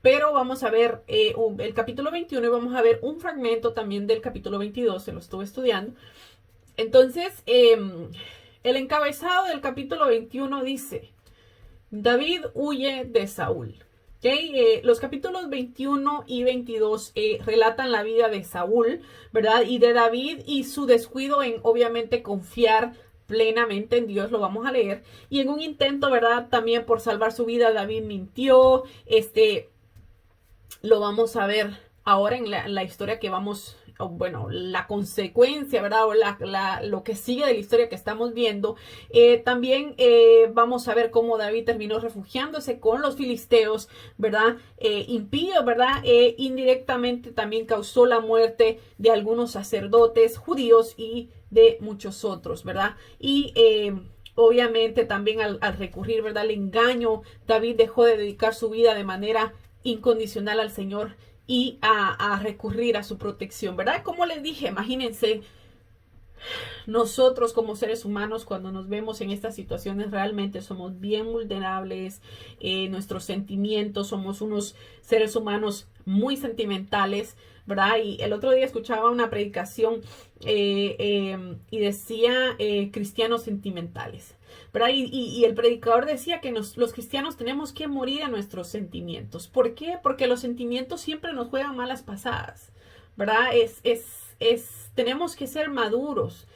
Pero vamos a ver el capítulo 21 y vamos a ver un fragmento también del capítulo 22, se lo estuve estudiando. Entonces, el encabezado del capítulo 21 dice, David huye de Saúl. Okay, los capítulos 21 y 22 relatan la vida de Saúl, ¿verdad? Y de David y su descuido en, obviamente, confiar plenamente en Dios, lo vamos a leer. Y en un intento, ¿verdad? También por salvar su vida, David mintió. Lo vamos a ver ahora en la historia que vamos, bueno, la consecuencia, ¿verdad? O lo que sigue de la historia que estamos viendo. También vamos a ver cómo David terminó refugiándose con los filisteos, ¿verdad? Impíos, ¿verdad? Indirectamente también causó la muerte de algunos sacerdotes judíos y de muchos otros, ¿verdad? Y obviamente también al recurrir, ¿verdad? Al engaño, David dejó de dedicar su vida de manera incondicional al Señor y a recurrir a su protección, ¿verdad? Como les dije, imagínense, nosotros como seres humanos cuando nos vemos en estas situaciones realmente somos bien vulnerables, nuestros sentimientos, somos unos seres humanos muy sentimentales, ¿verdad? Y el otro día escuchaba una predicación y decía cristianos sentimentales, ¿verdad? Y el predicador decía que los cristianos tenemos que morir a nuestros sentimientos. ¿Por qué? Porque los sentimientos siempre nos juegan malas pasadas, ¿verdad? Tenemos que ser maduros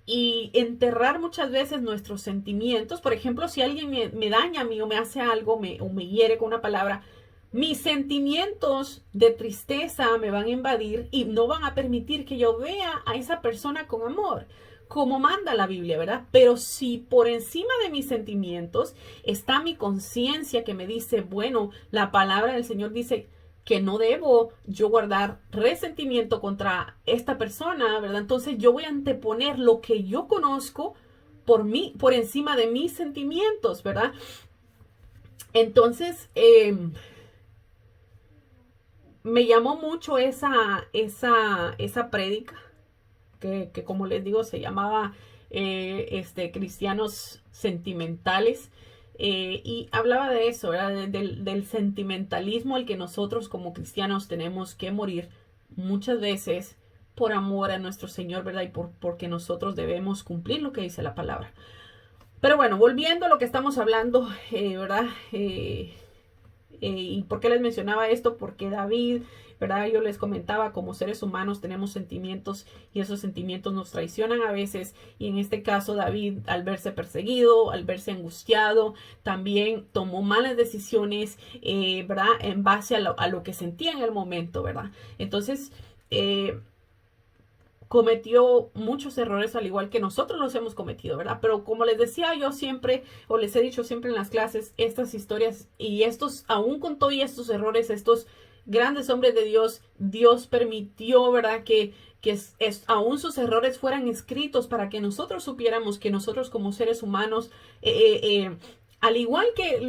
y enterrar muchas veces nuestros sentimientos. Por ejemplo, si alguien me daña a mí o me hace algo o me hiere con una palabra, mis sentimientos de tristeza me van a invadir y no van a permitir que yo vea a esa persona con amor, como manda la Biblia, ¿verdad? Pero si por encima de mis sentimientos está mi conciencia que me dice, bueno, la palabra del Señor dice que no debo yo guardar resentimiento contra esta persona, ¿verdad? Entonces yo voy a anteponer lo que yo conozco por encima de mis sentimientos, ¿verdad? Entonces, me llamó mucho esa prédica, que como les digo, se llamaba Cristianos Sentimentales. Y hablaba de eso, ¿verdad? Del sentimentalismo al que nosotros como cristianos tenemos que morir muchas veces por amor a nuestro Señor, ¿verdad? Y porque nosotros debemos cumplir lo que dice la palabra. Pero bueno, volviendo a lo que estamos hablando, ¿verdad? ¿Y por qué les mencionaba esto? Porque David, ¿verdad? Yo les comentaba, como seres humanos tenemos sentimientos y esos sentimientos nos traicionan a veces. Y en este caso David, al verse perseguido, al verse angustiado, también tomó malas decisiones, ¿verdad? En base a lo que sentía en el momento, ¿verdad? Entonces, cometió muchos errores al igual que nosotros los hemos cometido, ¿verdad? Pero como les decía yo siempre, o les he dicho siempre en las clases, estas historias y aún con todos estos errores, estos grandes hombres de Dios, Dios permitió, ¿verdad? Que aún sus errores fueran escritos para que nosotros supiéramos que nosotros como seres humanos, al igual que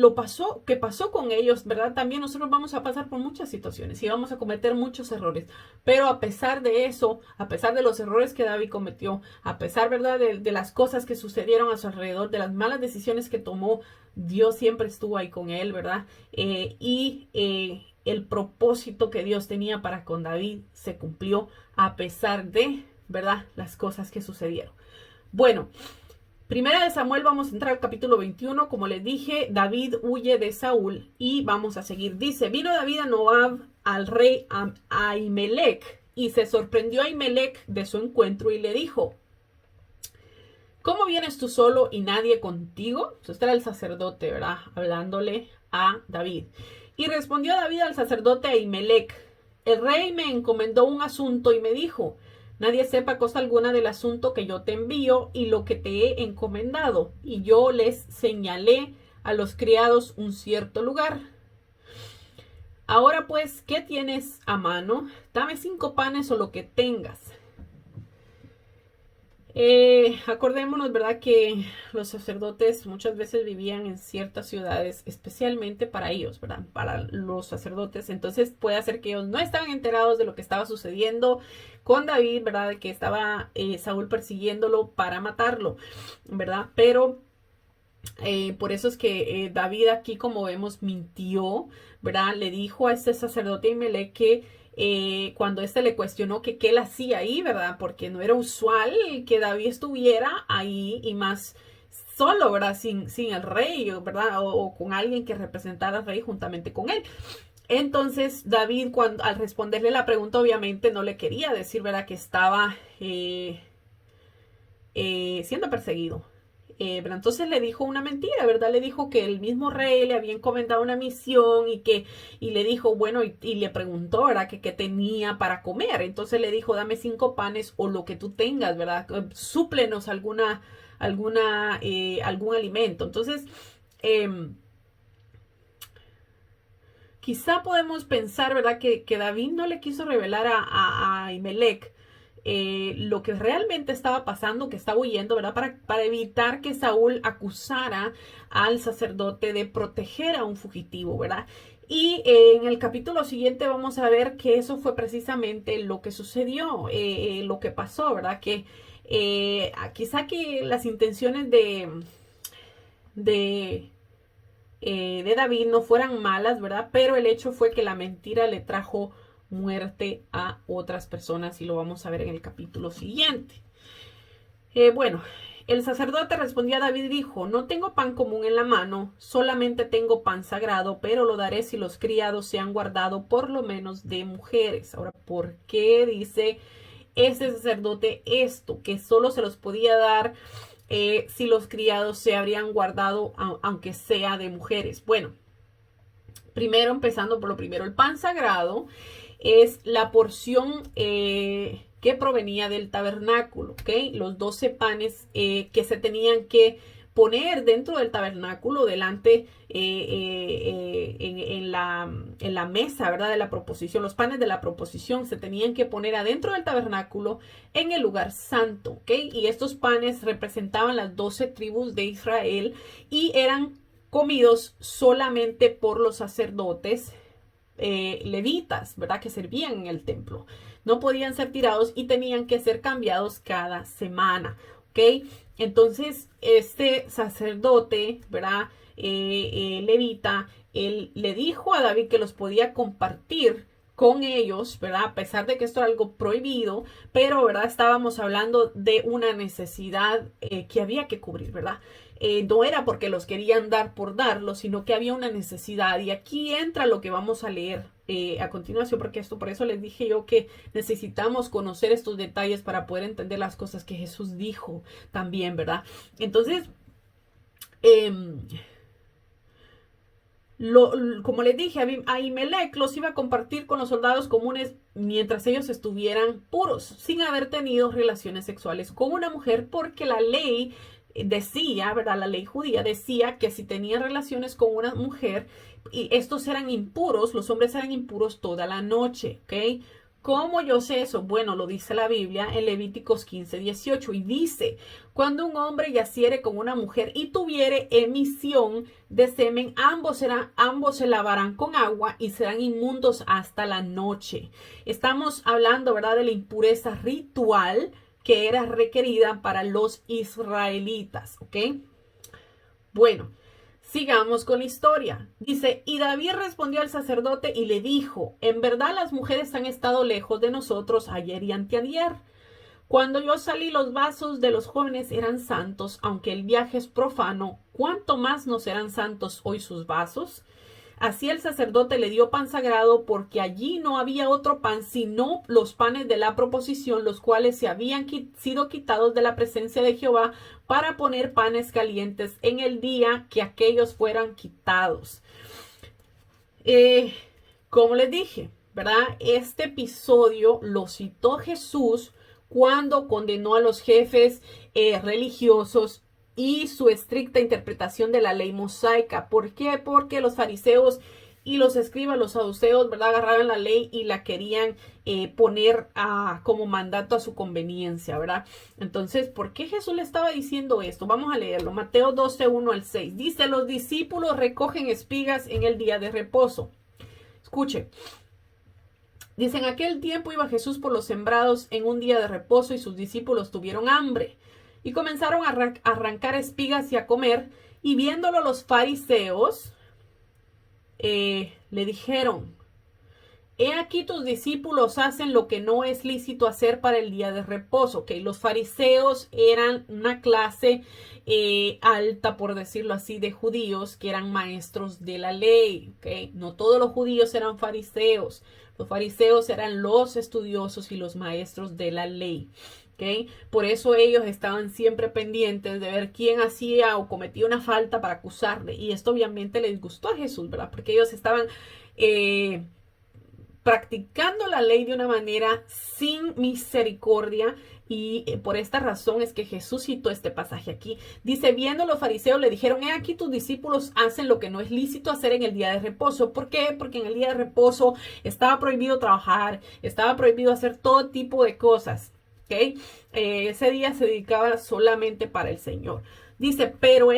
pasó con ellos, ¿verdad? También nosotros vamos a pasar por muchas situaciones y vamos a cometer muchos errores. Pero a pesar de eso, a pesar de los errores que David cometió, a pesar, ¿verdad? De las cosas que sucedieron a su alrededor, de las malas decisiones que tomó, Dios siempre estuvo ahí con él, ¿verdad? el propósito que Dios tenía para con David se cumplió a pesar de, ¿verdad?, las cosas que sucedieron. Bueno, Primera de Samuel, vamos a entrar al capítulo 21. Como les dije, David huye de Saúl y vamos a seguir. Dice, vino David a Noab, al rey Ahimelech, y se sorprendió Ahimelech de su encuentro y le dijo, ¿cómo vienes tú solo y nadie contigo? Este era el sacerdote, ¿verdad?, hablándole a David. Y respondió David al sacerdote Ahimelech, el rey me encomendó un asunto y me dijo, nadie sepa cosa alguna del asunto que yo te envío y lo que te he encomendado. Y yo les señalé a los criados un cierto lugar. Ahora pues, ¿qué tienes a mano? Dame 5 panes o lo que tengas. Acordémonos, ¿verdad?, que los sacerdotes muchas veces vivían en ciertas ciudades, especialmente para ellos, ¿verdad?, para los sacerdotes. Entonces puede ser que ellos no estaban enterados de lo que estaba sucediendo con David, ¿verdad?, de que estaba Saúl persiguiéndolo para matarlo, ¿verdad? Pero por eso es que David aquí, como vemos, mintió, ¿verdad? Le dijo a este sacerdote Ahimelech que cuando éste le cuestionó que qué él hacía ahí, ¿verdad? Porque no era usual que David estuviera ahí y más solo, ¿verdad? Sin el rey, ¿verdad? O con alguien que representara al rey juntamente con él. Entonces David, al responderle la pregunta, obviamente no le quería decir, ¿verdad?, que estaba siendo perseguido. Pero entonces le dijo una mentira, ¿verdad? Le dijo que el mismo rey le había encomendado una misión y le dijo, bueno, y le preguntó, ¿verdad?, que qué tenía para comer. Entonces le dijo, dame 5 panes o lo que tú tengas, ¿verdad? Súplenos algún alimento. Entonces, quizá podemos pensar, ¿verdad?, que David no le quiso revelar a Ahimelech lo que realmente estaba pasando, que estaba huyendo, ¿verdad?, para evitar que Saúl acusara al sacerdote de proteger a un fugitivo, ¿verdad? Y en el capítulo siguiente vamos a ver que eso fue precisamente lo que sucedió, lo que pasó, ¿verdad? Que quizá que las intenciones de David no fueran malas, ¿verdad? Pero el hecho fue que la mentira le trajo muerte a otras personas y lo vamos a ver en el capítulo siguiente. Bueno, el sacerdote respondió a David y dijo, no tengo pan común en la mano, solamente tengo pan sagrado, pero lo daré si los criados se han guardado por lo menos de mujeres. Ahora, ¿por qué dice ese sacerdote esto? Que solo se los podía dar si los criados se habrían guardado, aunque sea de mujeres. Bueno, primero, empezando por lo primero, el pan sagrado es la porción que provenía del tabernáculo, ¿ok? Los 12 panes que se tenían que poner dentro del tabernáculo delante en la mesa, ¿verdad?, de la proposición. Los panes de la proposición se tenían que poner adentro del tabernáculo en el lugar santo, ¿ok? Y estos panes representaban las 12 tribus de Israel y eran comidos solamente por los sacerdotes levitas, ¿verdad?, que servían en el templo. No podían ser tirados y tenían que ser cambiados cada semana, ¿ok? Entonces, este sacerdote, ¿verdad?, levita, él le dijo a David que los podía compartir con ellos, ¿verdad? A pesar de que esto era algo prohibido, pero, ¿verdad?, estábamos hablando de una necesidad que había que cubrir, ¿verdad? No era porque los querían dar por darlo, sino que había una necesidad. Y aquí entra lo que vamos a leer a continuación, porque por eso les dije yo que necesitamos conocer estos detalles para poder entender las cosas que Jesús dijo también, ¿verdad? Entonces, como les dije, Ahimelech los iba a compartir con los soldados comunes mientras ellos estuvieran puros, sin haber tenido relaciones sexuales con una mujer, porque la ley decía, ¿verdad?, la ley judía decía que si tenían relaciones con una mujer, y estos eran impuros, los hombres eran impuros toda la noche, ¿ok? ¿Cómo yo sé eso? Bueno, lo dice la Biblia en Levíticos 15:18 y dice, cuando un hombre yaciere con una mujer y tuviere emisión de semen, ambos se lavarán con agua y serán inmundos hasta la noche. Estamos hablando, ¿verdad?, de la impureza ritual que era requerida para los israelitas, ¿ok? Bueno, Sigamos con la historia. Dice, y David respondió al sacerdote y le dijo, en verdad las mujeres han estado lejos de nosotros ayer y anteayer. Cuando yo salí, los vasos de los jóvenes eran santos, aunque el viaje es profano. ¿Cuánto más no serán santos hoy sus vasos? Así el sacerdote le dio pan sagrado, porque allí no había otro pan sino los panes de la proposición, los cuales se habían sido quitados de la presencia de Jehová para poner panes calientes en el día que aquellos fueran quitados. Como les dije, ¿verdad? Este episodio lo citó Jesús cuando condenó a los jefes religiosos y su estricta interpretación de la ley mosaica. ¿Por qué? Porque los fariseos y los escribas, los saduceos, ¿verdad? Agarraban la ley y la querían poner como mandato a su conveniencia, ¿verdad? Entonces, ¿por qué Jesús le estaba diciendo esto? Vamos a leerlo. Mateo 12, 1 al 6. Dice, los discípulos recogen espigas en el día de reposo. Escuche. Dice, en aquel tiempo iba Jesús por los sembrados en un día de reposo y sus discípulos tuvieron hambre y comenzaron a arrancar espigas y a comer, y viéndolo los fariseos le dijeron, he aquí tus discípulos hacen lo que no es lícito hacer para el día de reposo. Okay, los fariseos eran una clase alta, por decirlo así, de judíos que eran maestros de la ley. Okay, no todos los judíos eran fariseos. Los fariseos eran los estudiosos y los maestros de la ley. Okay. Por eso ellos estaban siempre pendientes de ver quién hacía o cometía una falta para acusarle. Y esto obviamente les gustó a Jesús, ¿verdad? Porque ellos estaban practicando la ley de una manera sin misericordia. Y por esta razón es que Jesús citó este pasaje aquí. Dice, viendo los fariseos le dijeron, he aquí tus discípulos hacen lo que no es lícito hacer en el día de reposo. ¿Por qué? Porque en el día de reposo estaba prohibido trabajar, estaba prohibido hacer todo tipo de cosas. Okay. Ese día se dedicaba solamente para el Señor. Dice, pero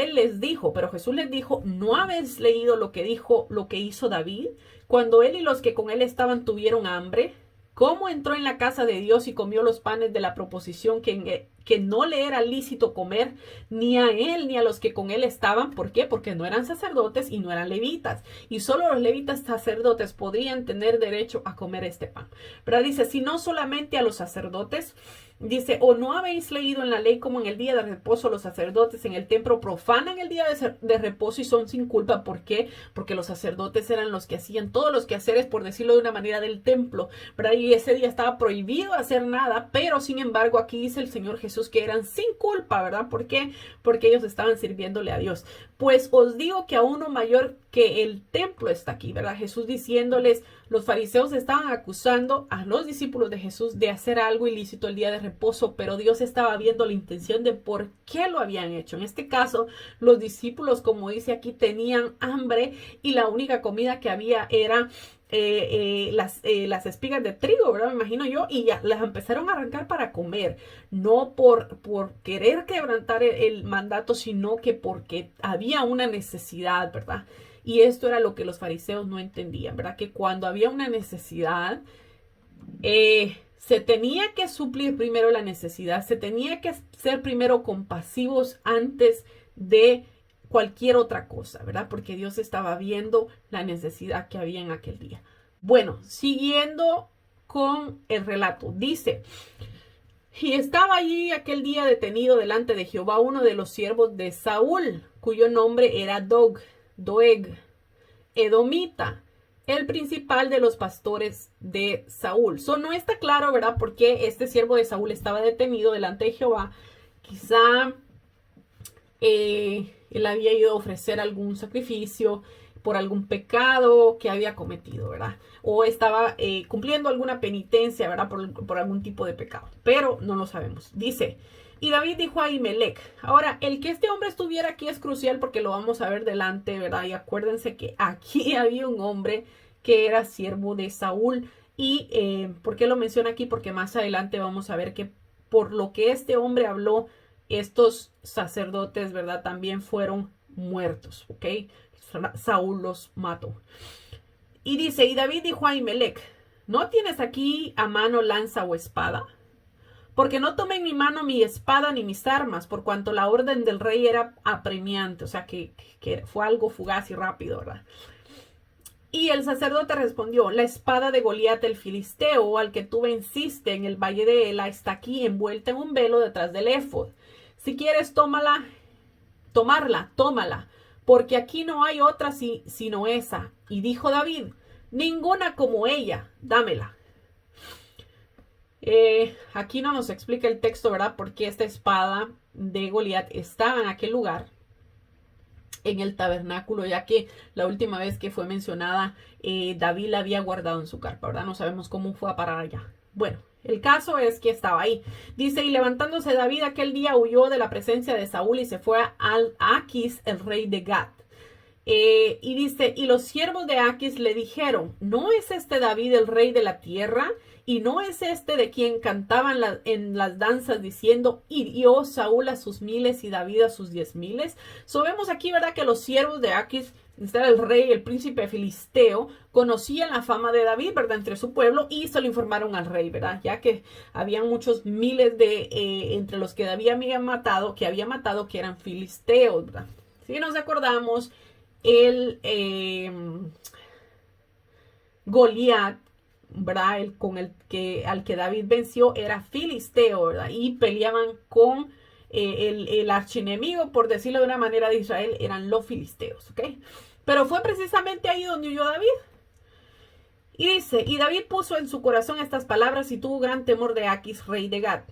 Jesús les dijo, ¿no habéis leído lo que hizo David? Cuando él y los que con él estaban tuvieron hambre, ¿cómo entró en la casa de Dios y comió los panes de la proposición que no le era lícito comer ni a él ni a los que con él estaban? ¿Por qué? Porque no eran sacerdotes y no eran levitas. Y solo los levitas sacerdotes podrían tener derecho a comer este pan. Pero dice, si no solamente a los sacerdotes, dice, ¿o no habéis leído en la ley como en el día de reposo los sacerdotes en el templo profanan el día de reposo y son sin culpa? ¿Por qué? Porque los sacerdotes eran los que hacían todos los quehaceres, por decirlo de una manera, del templo, ¿verdad? Y ese día estaba prohibido hacer nada, pero sin embargo aquí dice el Señor Jesús que eran sin culpa, ¿verdad? ¿Por qué? Porque ellos estaban sirviéndole a Dios. Pues os digo que a uno mayor que el templo está aquí, ¿verdad? Jesús diciéndoles, los fariseos estaban acusando a los discípulos de Jesús de hacer algo ilícito el día de reposo, pero Dios estaba viendo la intención de por qué lo habían hecho. En este caso, los discípulos, como dice aquí, tenían hambre y la única comida que había era las espigas de trigo, ¿verdad? Me imagino yo, y ya las empezaron a arrancar para comer, no por querer quebrantar el mandato, sino que porque había una necesidad, ¿verdad? Y esto era lo que los fariseos no entendían, ¿verdad? Que cuando había una necesidad, se tenía que suplir primero la necesidad, se tenía que ser primero compasivos antes de cualquier otra cosa, ¿verdad? Porque Dios estaba viendo la necesidad que había en aquel día. Bueno, siguiendo con el relato, dice, y estaba allí aquel día detenido delante de Jehová uno de los siervos de Saúl, cuyo nombre era Doeg, edomita, el principal de los pastores de Saúl. No está claro, ¿verdad? Por qué este siervo de Saúl estaba detenido delante de Jehová. Quizá él había ido a ofrecer algún sacrificio por algún pecado que había cometido, ¿verdad? O estaba cumpliendo alguna penitencia, ¿verdad? Por algún tipo de pecado. Pero no lo sabemos. Dice, y David dijo a Ahimelech. Ahora, el que este hombre estuviera aquí es crucial porque lo vamos a ver delante, ¿verdad? Y acuérdense que aquí había un hombre que era siervo de Saúl. Y ¿por qué lo menciona aquí? Porque más adelante vamos a ver que por lo que este hombre habló, estos sacerdotes, ¿verdad? También fueron muertos, ¿ok? Saúl los mató. Y dice, y David dijo a Ahimelech, ¿no tienes aquí a mano lanza o espada? porque no tomé en mi mano mi espada ni mis armas, por cuanto la orden del rey era apremiante, o sea que fue algo fugaz y rápido, ¿verdad? Y el sacerdote respondió, la espada de Goliat el filisteo, al que tú venciste en el valle de Ela, está aquí envuelta en un velo detrás del éfod. Si quieres tomarla, porque aquí no hay otra sino esa. Y dijo David, ninguna como ella, dámela. Aquí no nos explica el texto, ¿verdad? Porque esta espada de Goliat estaba en aquel lugar, en el tabernáculo, ya que la última vez que fue mencionada, David la había guardado en su carpa, ¿verdad? No sabemos cómo fue a parar allá. Bueno, el caso es que estaba ahí. Dice, y levantándose David aquel día huyó de la presencia de Saúl y se fue a Aquis, el rey de Gat. Y dice, y los siervos de Aquis le dijeron, ¿no es este David el rey de la tierra? ¿Y no es este de quien cantaban en las danzas diciendo, hirió Saúl a sus miles y David a sus 10,000? Vemos aquí, ¿verdad? Que los siervos de Aquis, este era el rey, el príncipe filisteo, conocían la fama de David, ¿verdad? Entre su pueblo y se lo informaron al rey, ¿verdad? Ya que habían muchos miles de, entre los que David había matado, que eran filisteos, ¿verdad? Si nos acordamos, el Goliat, ¿verdad? Al que David venció era filisteo, ¿verdad? Y peleaban con el archienemigo, por decirlo de una manera, de Israel, eran los filisteos, ¿ok? Pero fue precisamente ahí donde huyó David. Y dice, y David puso en su corazón estas palabras y tuvo gran temor de Aquis, rey de Gat.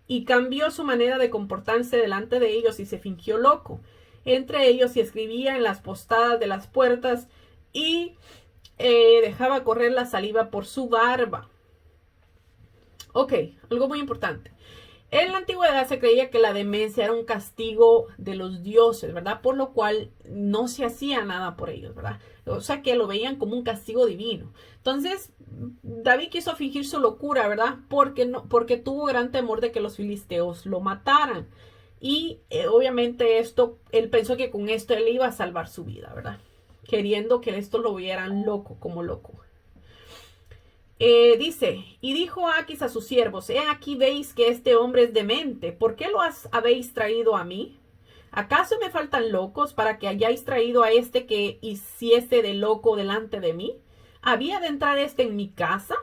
Y cambió su manera de comportarse delante de ellos y se fingió loco entre ellos y escribía en las postadas de las puertas y dejaba correr la saliva por su barba. Ok, algo muy importante. En la antigüedad se creía que la demencia era un castigo de los dioses, ¿verdad? Por lo cual no se hacía nada por ellos, ¿verdad? O sea que lo veían como un castigo divino. Entonces, David quiso fingir su locura, ¿verdad? Porque tuvo gran temor de que los filisteos lo mataran. Y obviamente él pensó que con esto él iba a salvar su vida, ¿verdad? Queriendo que esto lo vieran loco, como loco. Dice, y dijo Aquis a sus siervos, aquí veis que este hombre es demente, ¿por qué habéis traído a mí? ¿Acaso me faltan locos para que hayáis traído a este que hiciese de loco delante de mí? ¿Había de entrar este en mi casa?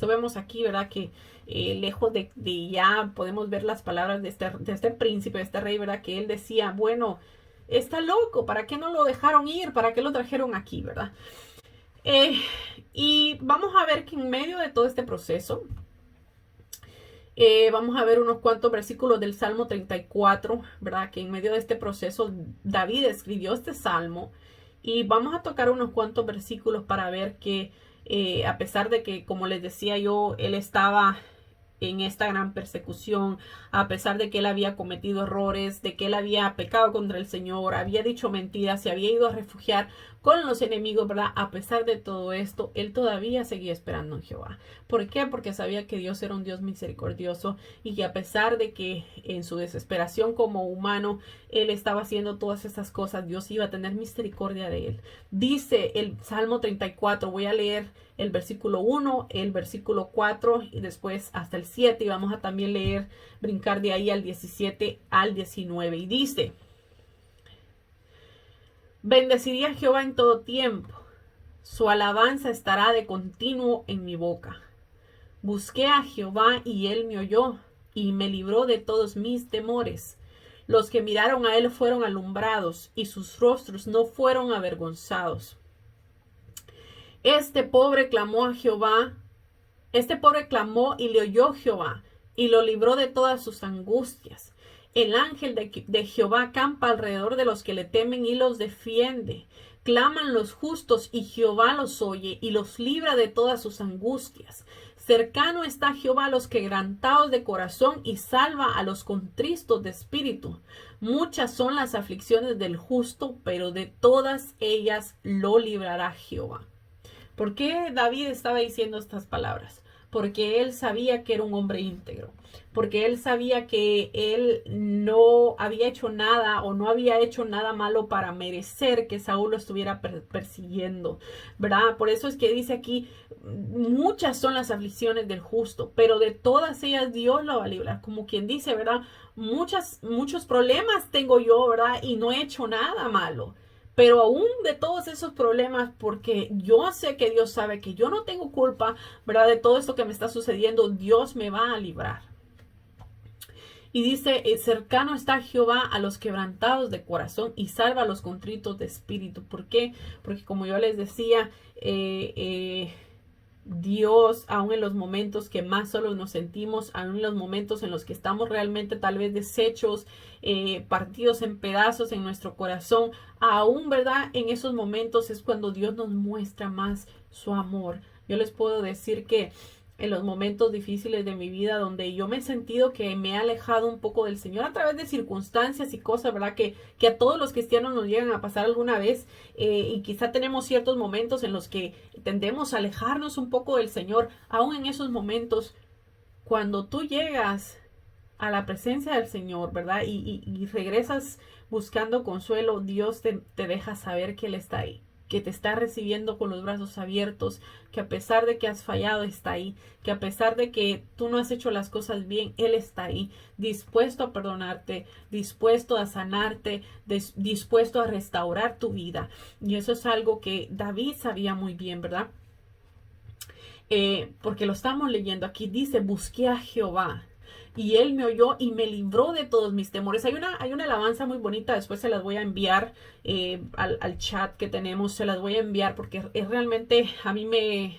Vemos aquí, ¿verdad? Que lejos de ya podemos ver las palabras de este príncipe, de este rey, ¿verdad? Que él decía, bueno, está loco, ¿para qué no lo dejaron ir? ¿Para qué lo trajeron aquí, verdad? Y vamos a ver que en medio de todo este proceso, vamos a ver unos cuantos versículos del Salmo 34, ¿verdad? Que en medio de este proceso David escribió este salmo y vamos a tocar unos cuantos versículos para ver que a pesar de que, como les decía yo, él estaba en esta gran persecución, a pesar de que él había cometido errores, de que él había pecado contra el Señor, había dicho mentiras, se había ido a refugiar con los enemigos, ¿verdad? A pesar de todo esto, él todavía seguía esperando en Jehová. ¿Por qué? Porque sabía que Dios era un Dios misericordioso y que a pesar de que en su desesperación como humano, él estaba haciendo todas estas cosas, Dios iba a tener misericordia de él. Dice el Salmo 34, voy a leer el versículo 1, el versículo 4 y después hasta el 7 y vamos a también leer, brincar de ahí al 17 al 19 y dice: bendeciré a Jehová en todo tiempo, su alabanza estará de continuo en mi boca. Busqué a Jehová y él me oyó y me libró de todos mis temores. Los que miraron a él fueron alumbrados y sus rostros no fueron avergonzados. Este pobre clamó a Jehová, y le oyó Jehová y lo libró de todas sus angustias. El ángel de Jehová acampa alrededor de los que le temen y los defiende. Claman los justos y Jehová los oye y los libra de todas sus angustias. Cercano está Jehová a los quebrantados de corazón y salva a los contristos de espíritu. Muchas son las aflicciones del justo, pero de todas ellas lo librará Jehová. ¿Por qué David estaba diciendo estas palabras? porque él sabía que era un hombre íntegro, porque él sabía que él no había hecho nada o no había hecho nada malo para merecer que Saúl lo estuviera persiguiendo, ¿verdad? Por eso es que dice aquí, muchas son las aflicciones del justo, pero de todas ellas Dios lo va a librar, como quien dice, ¿verdad? Muchos problemas tengo yo, ¿verdad? Y no he hecho nada malo. Pero aún de todos esos problemas, porque yo sé que Dios sabe que yo no tengo culpa, ¿verdad? De todo esto que me está sucediendo, Dios me va a librar. Y dice, cercano está Jehová a los quebrantados de corazón y salva a los contritos de espíritu. ¿Por qué? Porque como yo les decía, Dios, aun en los momentos que más solos nos sentimos, aun en los momentos en los que estamos realmente tal vez deshechos, partidos en pedazos en nuestro corazón, aún, ¿verdad? En esos momentos es cuando Dios nos muestra más su amor. Yo les puedo decir que en los momentos difíciles de mi vida donde yo me he sentido que me he alejado un poco del Señor a través de circunstancias y cosas, ¿verdad? Que a todos los cristianos nos llegan a pasar alguna vez, y quizá tenemos ciertos momentos en los que tendemos a alejarnos un poco del Señor. Aún en esos momentos, cuando tú llegas a la presencia del Señor, ¿verdad? Y regresas buscando consuelo, Dios te deja saber que Él está ahí, que te está recibiendo con los brazos abiertos, que a pesar de que has fallado está ahí, que a pesar de que tú no has hecho las cosas bien, Él está ahí, dispuesto a perdonarte, dispuesto a sanarte, dispuesto a restaurar tu vida. Y eso es algo que David sabía muy bien, ¿verdad? Porque lo estamos leyendo aquí, dice, busqué a Jehová y él me oyó y me libró de todos mis temores. Hay una alabanza muy bonita, después se las voy a enviar al chat que tenemos, se las voy a enviar porque es realmente, a mí me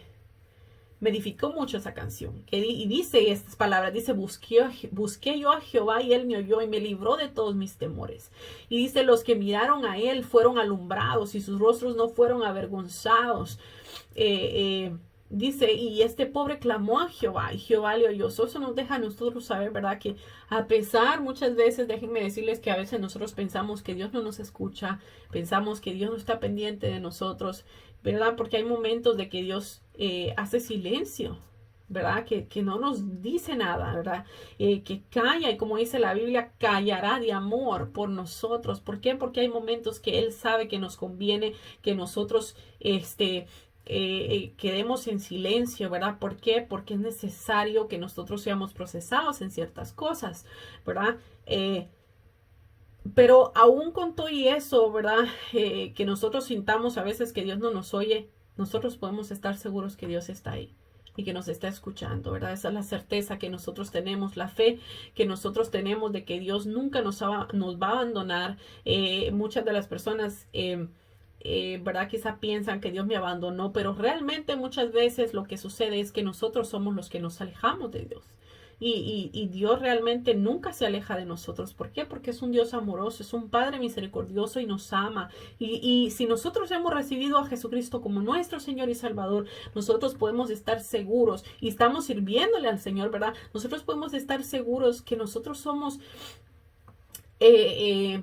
edificó mucho esa canción. Y dice estas palabras, dice, busqué yo a Jehová y él me oyó y me libró de todos mis temores. Y dice, los que miraron a él fueron alumbrados y sus rostros no fueron avergonzados. Dice, y este pobre clamó a Jehová y Jehová le oyó. Eso nos deja a nosotros saber, ¿verdad? Que a pesar, muchas veces, déjenme decirles que a veces nosotros pensamos que Dios no nos escucha, pensamos que Dios no está pendiente de nosotros, ¿verdad? Porque hay momentos de que Dios hace silencio, ¿verdad? Que no nos dice nada, ¿verdad? Que calla, y como dice la Biblia, callará de amor por nosotros. ¿Por qué? Porque hay momentos que Él sabe que nos conviene que nosotros, quedemos en silencio, ¿verdad? ¿Por qué? Porque es necesario que nosotros seamos procesados en ciertas cosas, ¿verdad? Pero aún con todo y eso, ¿verdad? Que nosotros sintamos a veces que Dios no nos oye, nosotros podemos estar seguros que Dios está ahí y que nos está escuchando, ¿verdad? Esa es la certeza que nosotros tenemos, la fe que nosotros tenemos de que Dios nunca nos va a abandonar. Muchas de las personas, ¿verdad? Quizá piensan que Dios me abandonó, pero realmente muchas veces lo que sucede es que nosotros somos los que nos alejamos de Dios. Y Dios realmente nunca se aleja de nosotros. ¿Por qué? Porque es un Dios amoroso, es un Padre misericordioso y nos ama. Y si nosotros hemos recibido a Jesucristo como nuestro Señor y Salvador, nosotros podemos estar seguros y estamos sirviéndole al Señor, ¿verdad? Nosotros podemos estar seguros que nosotros somos...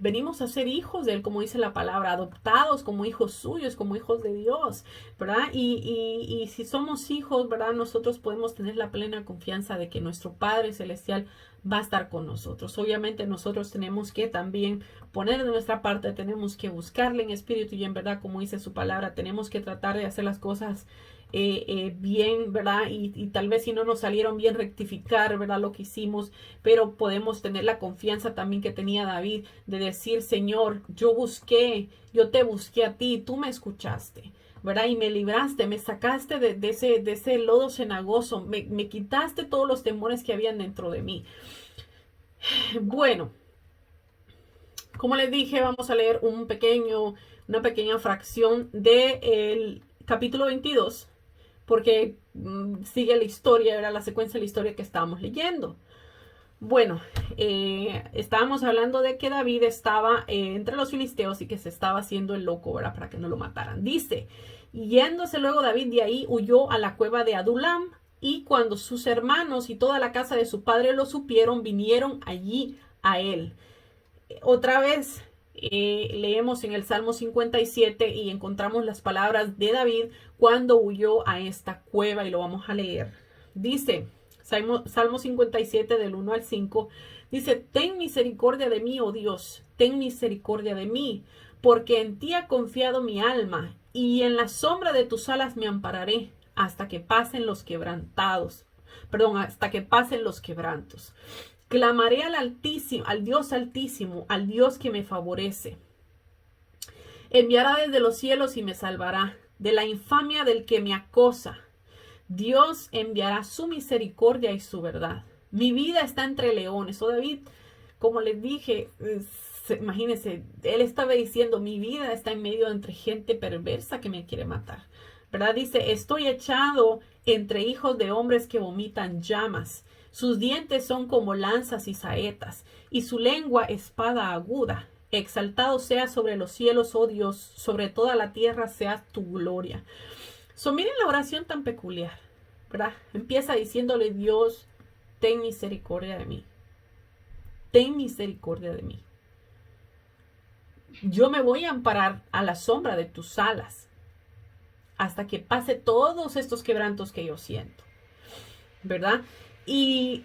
venimos a ser hijos de Él, como dice la palabra, adoptados como hijos suyos, como hijos de Dios, ¿verdad? Y si somos hijos, ¿verdad? Nosotros podemos tener la plena confianza de que nuestro Padre Celestial va a estar con nosotros. Obviamente nosotros tenemos que también poner de nuestra parte, tenemos que buscarle en espíritu y en verdad, como dice su palabra, tenemos que tratar de hacer las cosas bien, ¿verdad? Y tal vez si no nos salieron bien, rectificar, ¿verdad? Lo que hicimos, pero podemos tener la confianza también que tenía David de decir, Señor, yo te busqué a ti, tú me escuchaste, ¿verdad? Y me libraste, me sacaste de ese lodo cenagoso, me quitaste todos los temores que habían dentro de mí. Bueno, como les dije, vamos a leer una pequeña fracción del capítulo 22, porque sigue la historia, era la secuencia de la historia que estábamos leyendo. Bueno, estábamos hablando de que David estaba entre los filisteos y que se estaba haciendo el loco, ¿verdad? Para que no lo mataran. Dice, yéndose luego David de ahí, huyó a la cueva de Adulam, y cuando sus hermanos y toda la casa de su padre lo supieron, vinieron allí a él. Otra vez leemos en el Salmo 57 y encontramos las palabras de David cuando huyó a esta cueva, y lo vamos a leer. Dice, Salmo 57 del 1 al 5, dice, ten misericordia de mí, oh Dios, ten misericordia de mí, porque en ti ha confiado mi alma, y en la sombra de tus alas me ampararé, hasta que pasen los quebrantados. Perdón, hasta que pasen los quebrantos. Clamaré al Altísimo, al Dios Altísimo, al Dios que me favorece. Enviará desde los cielos y me salvará de la infamia del que me acosa. Dios enviará su misericordia y su verdad. Mi vida está entre leones. David, como les dije, imagínense, él estaba diciendo, mi vida está en medio entre gente perversa que me quiere matar. ¿Verdad? Dice, estoy echado entre hijos de hombres que vomitan llamas. Sus dientes son como lanzas y saetas, y su lengua espada aguda. Exaltado sea sobre los cielos, oh Dios, sobre toda la tierra sea tu gloria. Miren la oración tan peculiar, ¿verdad? Empieza diciéndole, Dios, ten misericordia de mí. Ten misericordia de mí. Yo me voy a amparar a la sombra de tus alas hasta que pase todos estos quebrantos que yo siento, ¿verdad? Y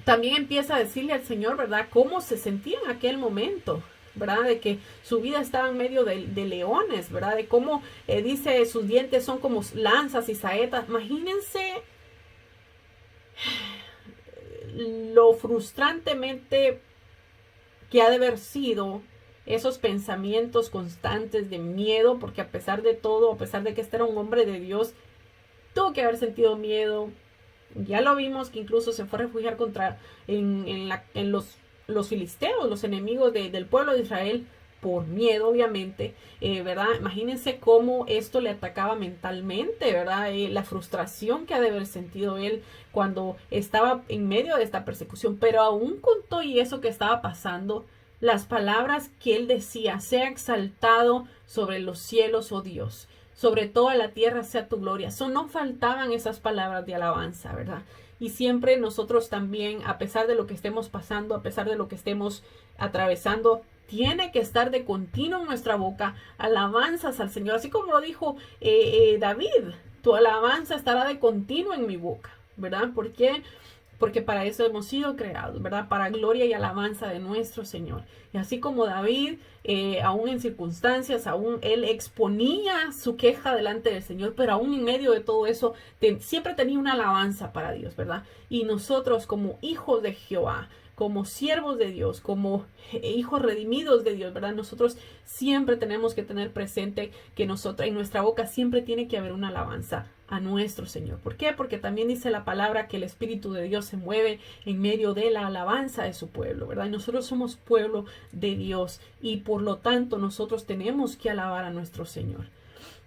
también empieza a decirle al Señor, ¿verdad? Cómo se sentía en aquel momento, ¿verdad? De que su vida estaba en medio de leones, ¿verdad? De cómo dice, sus dientes son como lanzas y saetas. Imagínense lo frustrantemente que ha de haber sido esos pensamientos constantes de miedo, porque a pesar de todo, a pesar de que este era un hombre de Dios, tuvo que haber sentido miedo. Ya lo vimos que incluso se fue a refugiar en los filisteos, los enemigos del pueblo de Israel, por miedo, obviamente, ¿verdad? Imagínense cómo esto le atacaba mentalmente, ¿verdad? La frustración que ha de haber sentido él cuando estaba en medio de esta persecución. Pero aún con todo y eso que estaba pasando, las palabras que él decía, sea exaltado sobre los cielos, oh Dios, sobre toda la tierra sea tu gloria. No faltaban esas palabras de alabanza, ¿verdad? Y siempre nosotros también, a pesar de lo que estemos pasando, a pesar de lo que estemos atravesando, tiene que estar de continuo en nuestra boca alabanzas al Señor. Así como lo dijo David, tu alabanza estará de continuo en mi boca, ¿verdad? ¿Por qué? Porque para eso hemos sido creados, ¿verdad? Para gloria y alabanza de nuestro Señor. Y así como David, aún en circunstancias, aún él exponía su queja delante del Señor, pero aún en medio de todo eso, siempre tenía una alabanza para Dios, ¿verdad? Y nosotros como hijos de Jehová, como siervos de Dios, como hijos redimidos de Dios, ¿verdad? Nosotros siempre tenemos que tener presente que nosotros, en nuestra boca siempre tiene que haber una alabanza a nuestro Señor. ¿Por qué? Porque también dice la palabra que el Espíritu de Dios se mueve en medio de la alabanza de su pueblo, ¿verdad? Y nosotros somos pueblo de Dios y por lo tanto nosotros tenemos que alabar a nuestro Señor,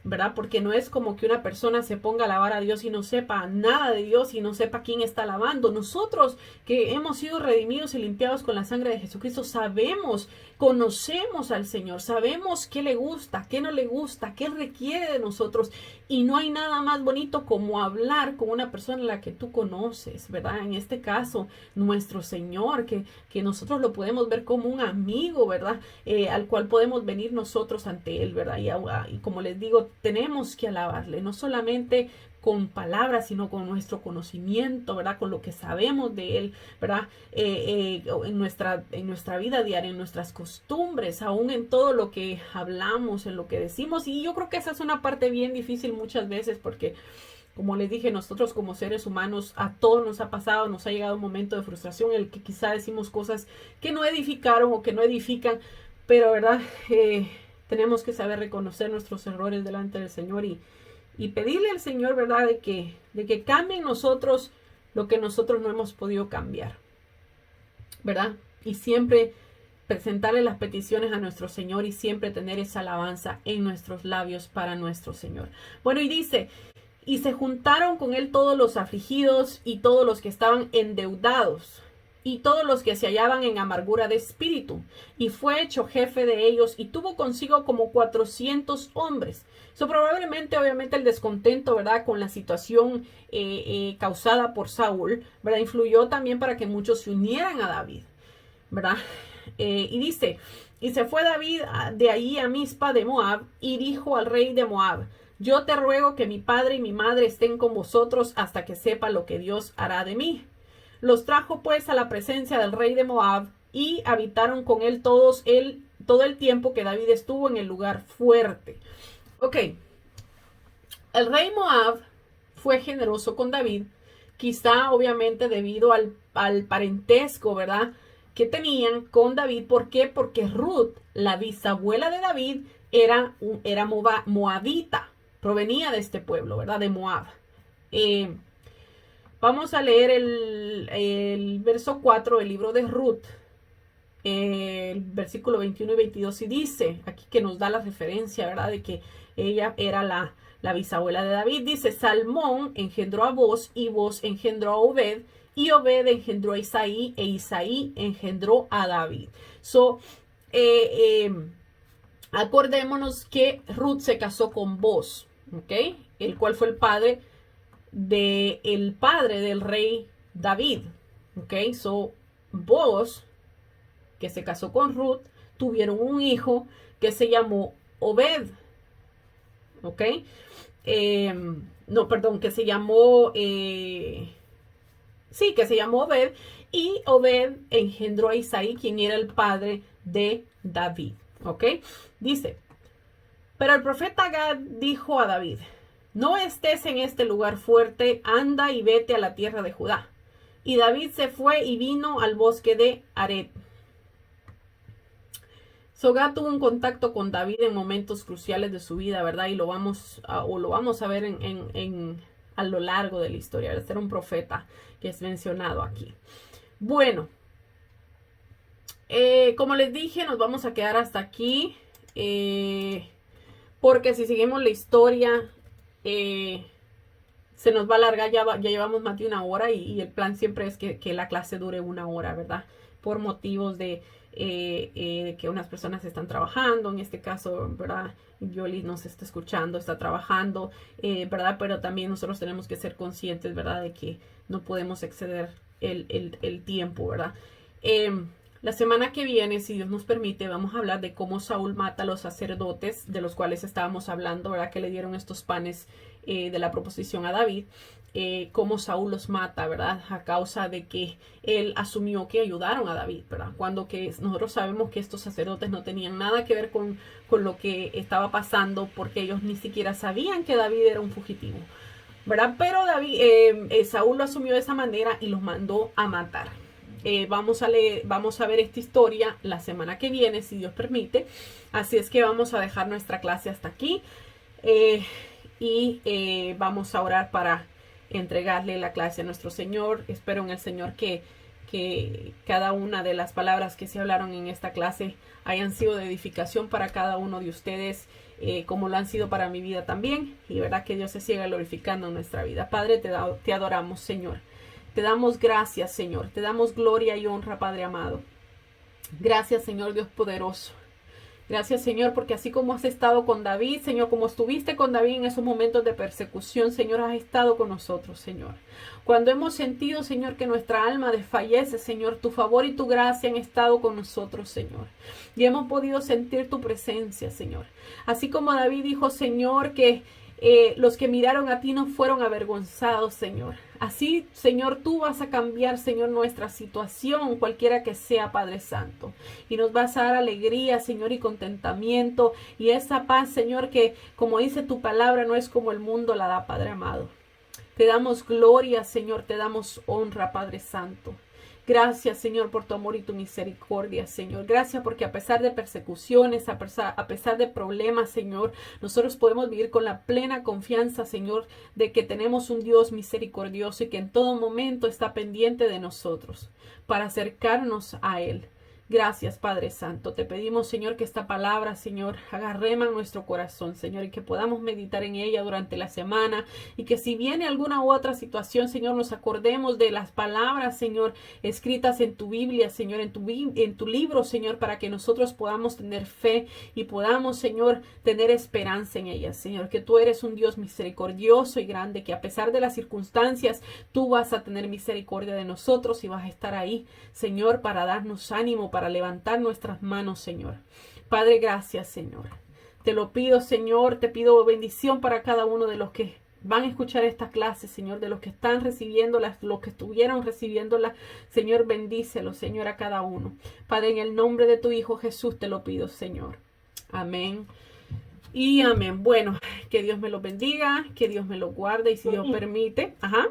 ¿verdad? Porque no es como que una persona se ponga a alabar a Dios y no sepa nada de Dios y no sepa quién está alabando. Nosotros que hemos sido redimidos y limpiados con la sangre de Jesucristo, sabemos, conocemos al Señor, sabemos qué le gusta, qué no le gusta, qué requiere de nosotros. Y no hay nada más bonito como hablar con una persona a la que tú conoces, ¿verdad? En este caso, nuestro Señor, que nosotros lo podemos ver como un amigo, ¿verdad? Al cual podemos venir nosotros ante Él, ¿verdad? Y como les digo, tenemos que alabarle, no solamente con palabras, sino con nuestro conocimiento, ¿verdad? Con lo que sabemos de Él, ¿verdad? En nuestra vida diaria, en nuestras costumbres, aún en todo lo que hablamos, en lo que decimos. Y yo creo que esa es una parte bien difícil muchas veces porque, como les dije, nosotros como seres humanos, a todos nos ha pasado, nos ha llegado un momento de frustración en el que quizá decimos cosas que no edificaron o que no edifican, pero, ¿verdad? Tenemos que saber reconocer nuestros errores delante del Señor y pedirle al Señor, ¿verdad? De que cambie en nosotros lo que nosotros no hemos podido cambiar, ¿verdad? Y siempre presentarle las peticiones a nuestro Señor y siempre tener esa alabanza en nuestros labios para nuestro Señor. Bueno, y dice, y se juntaron con él todos los afligidos y todos los que estaban endeudados y todos los que se hallaban en amargura de espíritu, y fue hecho jefe de ellos, y tuvo consigo como 400 hombres. Probablemente, obviamente, el descontento, ¿verdad?, con la situación causada por Saúl, ¿verdad?, influyó también para que muchos se unieran a David, ¿verdad? Y dice, y se fue David de ahí a Mizpa de Moab, y dijo al rey de Moab, yo te ruego que mi padre y mi madre estén con vosotros hasta que sepa lo que Dios hará de mí. Los trajo pues a la presencia del rey de Moab y habitaron con él todo el tiempo que David estuvo en el lugar fuerte. Ok, el rey Moab fue generoso con David, quizá obviamente debido al parentesco, ¿verdad?, que tenían con David. ¿Por qué? Porque Ruth, la bisabuela de David, era moabita, provenía de este pueblo, ¿verdad?, de Moab. Vamos a leer el verso 4 del libro de Ruth, el versículo 21 y 22, y dice, aquí que nos da la referencia, ¿verdad?, de que ella era la bisabuela de David. Dice, Salmón engendró a Boz, y Boz engendró a Obed, y Obed engendró a Isaí, e Isaí engendró a David. Acordémonos que Ruth se casó con Boz, ¿ok?, el cual fue el padre del rey David, ¿ok? Boz, que se casó con Ruth, tuvieron un hijo que se llamó Obed, ¿ok? Que se llamó, Obed, y Obed engendró a Isaí, quien era el padre de David, ¿ok? Dice, pero el profeta Gad dijo a David, no estés en este lugar fuerte, anda y vete a la tierra de Judá. Y David se fue y vino al bosque de Aret. Gad tuvo un contacto con David en momentos cruciales de su vida, ¿verdad? Y lo vamos a ver a lo largo de la historia. Este era un profeta que es mencionado aquí. Bueno, como les dije, nos vamos a quedar hasta aquí. Porque si seguimos la historia, se nos va a alargar. Ya llevamos más de una hora y el plan siempre es que la clase dure una hora, ¿verdad? Por motivos de que unas personas están trabajando, en este caso, ¿verdad? Yoli nos está escuchando, está trabajando, ¿verdad? Pero también nosotros tenemos que ser conscientes, ¿verdad?, de que no podemos exceder el tiempo, ¿verdad? La semana que viene, si Dios nos permite, vamos a hablar de cómo Saúl mata a los sacerdotes, de los cuales estábamos hablando, ¿verdad?, que le dieron estos panes de la proposición a David. Cómo Saúl los mata, ¿verdad?, a causa de que él asumió que ayudaron a David, ¿verdad?, cuando que nosotros sabemos que estos sacerdotes no tenían nada que ver con lo que estaba pasando, porque ellos ni siquiera sabían que David era un fugitivo, ¿verdad? Pero Saúl lo asumió de esa manera y los mandó a matar. Vamos a ver esta historia la semana que viene, si Dios permite. Así es que vamos a dejar nuestra clase hasta aquí y vamos a orar para entregarle la clase a nuestro Señor. Espero en el Señor que cada una de las palabras que se hablaron en esta clase hayan sido de edificación para cada uno de ustedes, como lo han sido para mi vida también, y verdad que Dios se siga glorificando en nuestra vida. Padre, te adoramos, Señor. Te damos gracias, Señor. Te damos gloria y honra, Padre amado. Gracias, Señor Dios poderoso. Gracias, Señor, porque así como has estado con David, Señor, como estuviste con David en esos momentos de persecución, Señor, has estado con nosotros, Señor. Cuando hemos sentido, Señor, que nuestra alma desfallece, Señor, tu favor y tu gracia han estado con nosotros, Señor. Y hemos podido sentir tu presencia, Señor. Así como David dijo, Señor, que los que miraron a ti no fueron avergonzados, Señor. Así, Señor, tú vas a cambiar, Señor, nuestra situación, cualquiera que sea, Padre Santo. Y nos vas a dar alegría, Señor, y contentamiento. Y esa paz, Señor, que como dice tu palabra, no es como el mundo la da, Padre amado. Te damos gloria, Señor, te damos honra, Padre Santo. Gracias, Señor, por tu amor y tu misericordia, Señor. Gracias porque a pesar de persecuciones, a pesar de problemas, Señor, nosotros podemos vivir con la plena confianza, Señor, de que tenemos un Dios misericordioso y que en todo momento está pendiente de nosotros para acercarnos a Él. Gracias, Padre Santo. Te pedimos, Señor, que esta palabra, Señor, haga rema en nuestro corazón, Señor, y que podamos meditar en ella durante la semana, y que si viene alguna u otra situación, Señor, nos acordemos de las palabras, Señor, escritas en tu Biblia, Señor, en tu libro, Señor, para que nosotros podamos tener fe y podamos, Señor, tener esperanza en ellas, Señor, que tú eres un Dios misericordioso y grande, que a pesar de las circunstancias, tú vas a tener misericordia de nosotros y vas a estar ahí, Señor, para darnos ánimo, para levantar nuestras manos, Señor. Padre, gracias, Señor. Te lo pido, Señor, te pido bendición para cada uno de los que van a escuchar esta clase, Señor, de los que están recibiéndolas, los que estuvieron recibiéndolas. Señor, bendícelo, Señor, a cada uno. Padre, en el nombre de tu Hijo Jesús te lo pido, Señor. Amén. Y amén. Bueno, que Dios me lo bendiga, que Dios me lo guarde y si Dios permite. Ajá.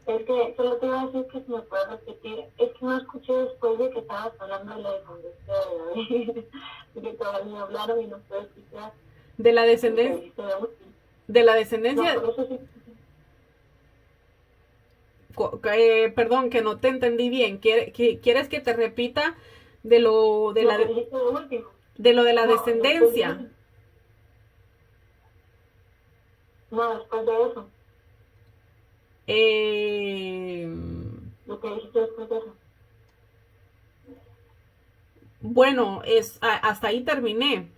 Es que solo te iba a decir que si me puedes repetir, es que no escuché después de que estabas hablando de la descendencia de David, porque todavía hablaron y no puedo escuchar. De la descendencia. De la descendencia. No, por eso sí. Perdón, que no te entendí bien. ¿Quieres que te repita de lo de la descendencia? No, después de eso. Lo que dijiste después de eso. Bueno, hasta ahí terminé.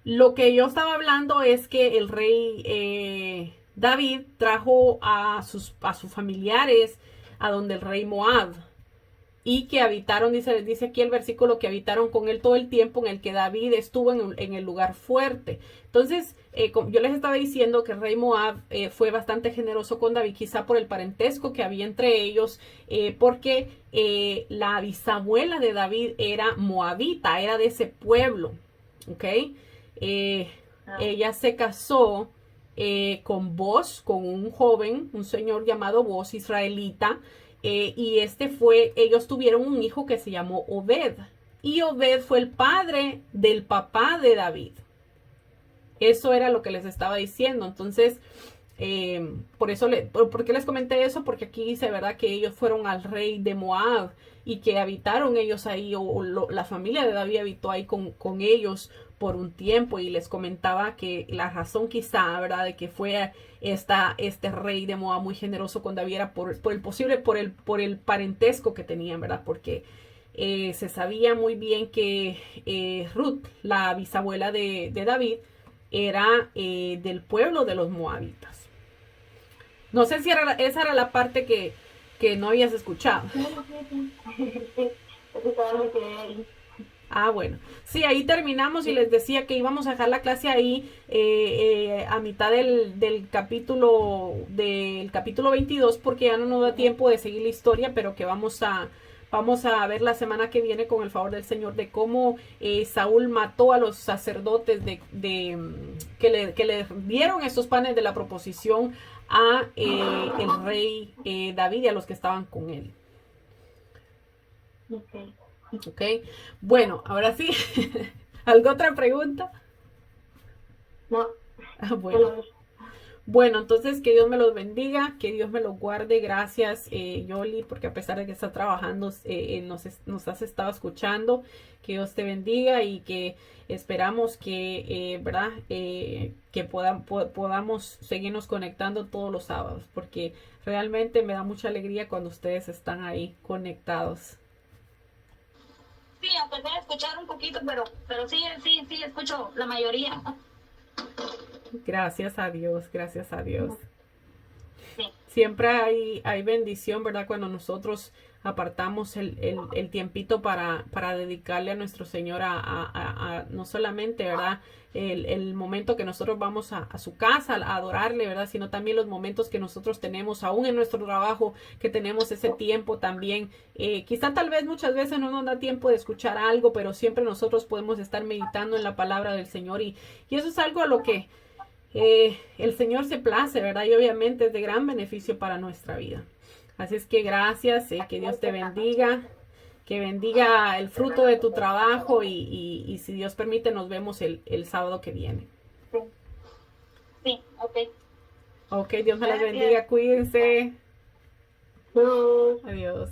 Lo que yo estaba hablando es que el rey David trajo a sus familiares a donde el rey Moab y que habitaron, dice aquí el versículo, que habitaron con él todo el tiempo en el que David estuvo en el lugar fuerte. Entonces, yo les estaba diciendo que el rey Moab fue bastante generoso con David, quizá por el parentesco que había entre ellos, porque la bisabuela de David era moabita, era de ese pueblo, ¿ok? Ella se casó con Boz, con un joven, un señor llamado Boz, israelita, y ellos tuvieron un hijo que se llamó Obed, y Obed fue el padre del papá de David. Eso era lo que les estaba diciendo. Entonces, ¿por qué les comenté eso? Porque aquí dice, ¿verdad?, que ellos fueron al rey de Moab y que habitaron ellos ahí, la familia de David habitó ahí con ellos por un tiempo, y les comentaba que la razón quizá, ¿verdad?, de que fue este rey de Moab muy generoso con David era por el parentesco que tenían, ¿verdad? Porque se sabía muy bien que Ruth, la bisabuela de David, era del pueblo de los moabitas. No sé si esa era la parte que no habías escuchado. Ah, bueno. Sí, ahí terminamos y les decía que íbamos a dejar la clase ahí a mitad del capítulo 22, porque ya no nos da tiempo de seguir la historia, pero que vamos a ver la semana que viene con el favor del Señor de cómo Saúl mató a los sacerdotes que le dieron esos panes de la proposición a el rey David y a los que estaban con él. Ok, bueno, ahora sí. ¿Alguna otra pregunta? No. Bueno, entonces que Dios me los bendiga, que Dios me los guarde. Gracias, Yoli, porque a pesar de que está trabajando, nos has estado escuchando. Que Dios te bendiga y que esperamos que, ¿verdad? Que podamos seguirnos conectando todos los sábados, porque realmente me da mucha alegría cuando ustedes están ahí conectados. Sí, aunque sea escuchar un poquito, pero sí, escucho la mayoría. Gracias a Dios, gracias a Dios. Sí. Siempre hay bendición, ¿verdad? Cuando nosotros apartamos el tiempito para dedicarle a nuestro Señor a no solamente, ¿verdad?, el momento que nosotros vamos a su casa a adorarle, ¿verdad?, sino también los momentos que nosotros tenemos aún en nuestro trabajo, que tenemos ese tiempo también. Quizá tal vez muchas veces no nos da tiempo de escuchar algo, pero siempre nosotros podemos estar meditando en la palabra del Señor, y eso es algo a lo que el Señor se place, ¿verdad? Y obviamente es de gran beneficio para nuestra vida. Así es que gracias, que Dios te bendiga, que bendiga el fruto de tu trabajo y si Dios permite nos vemos el sábado que viene. Sí, ok. Ok, Dios me las bendiga, cuídense. Adiós.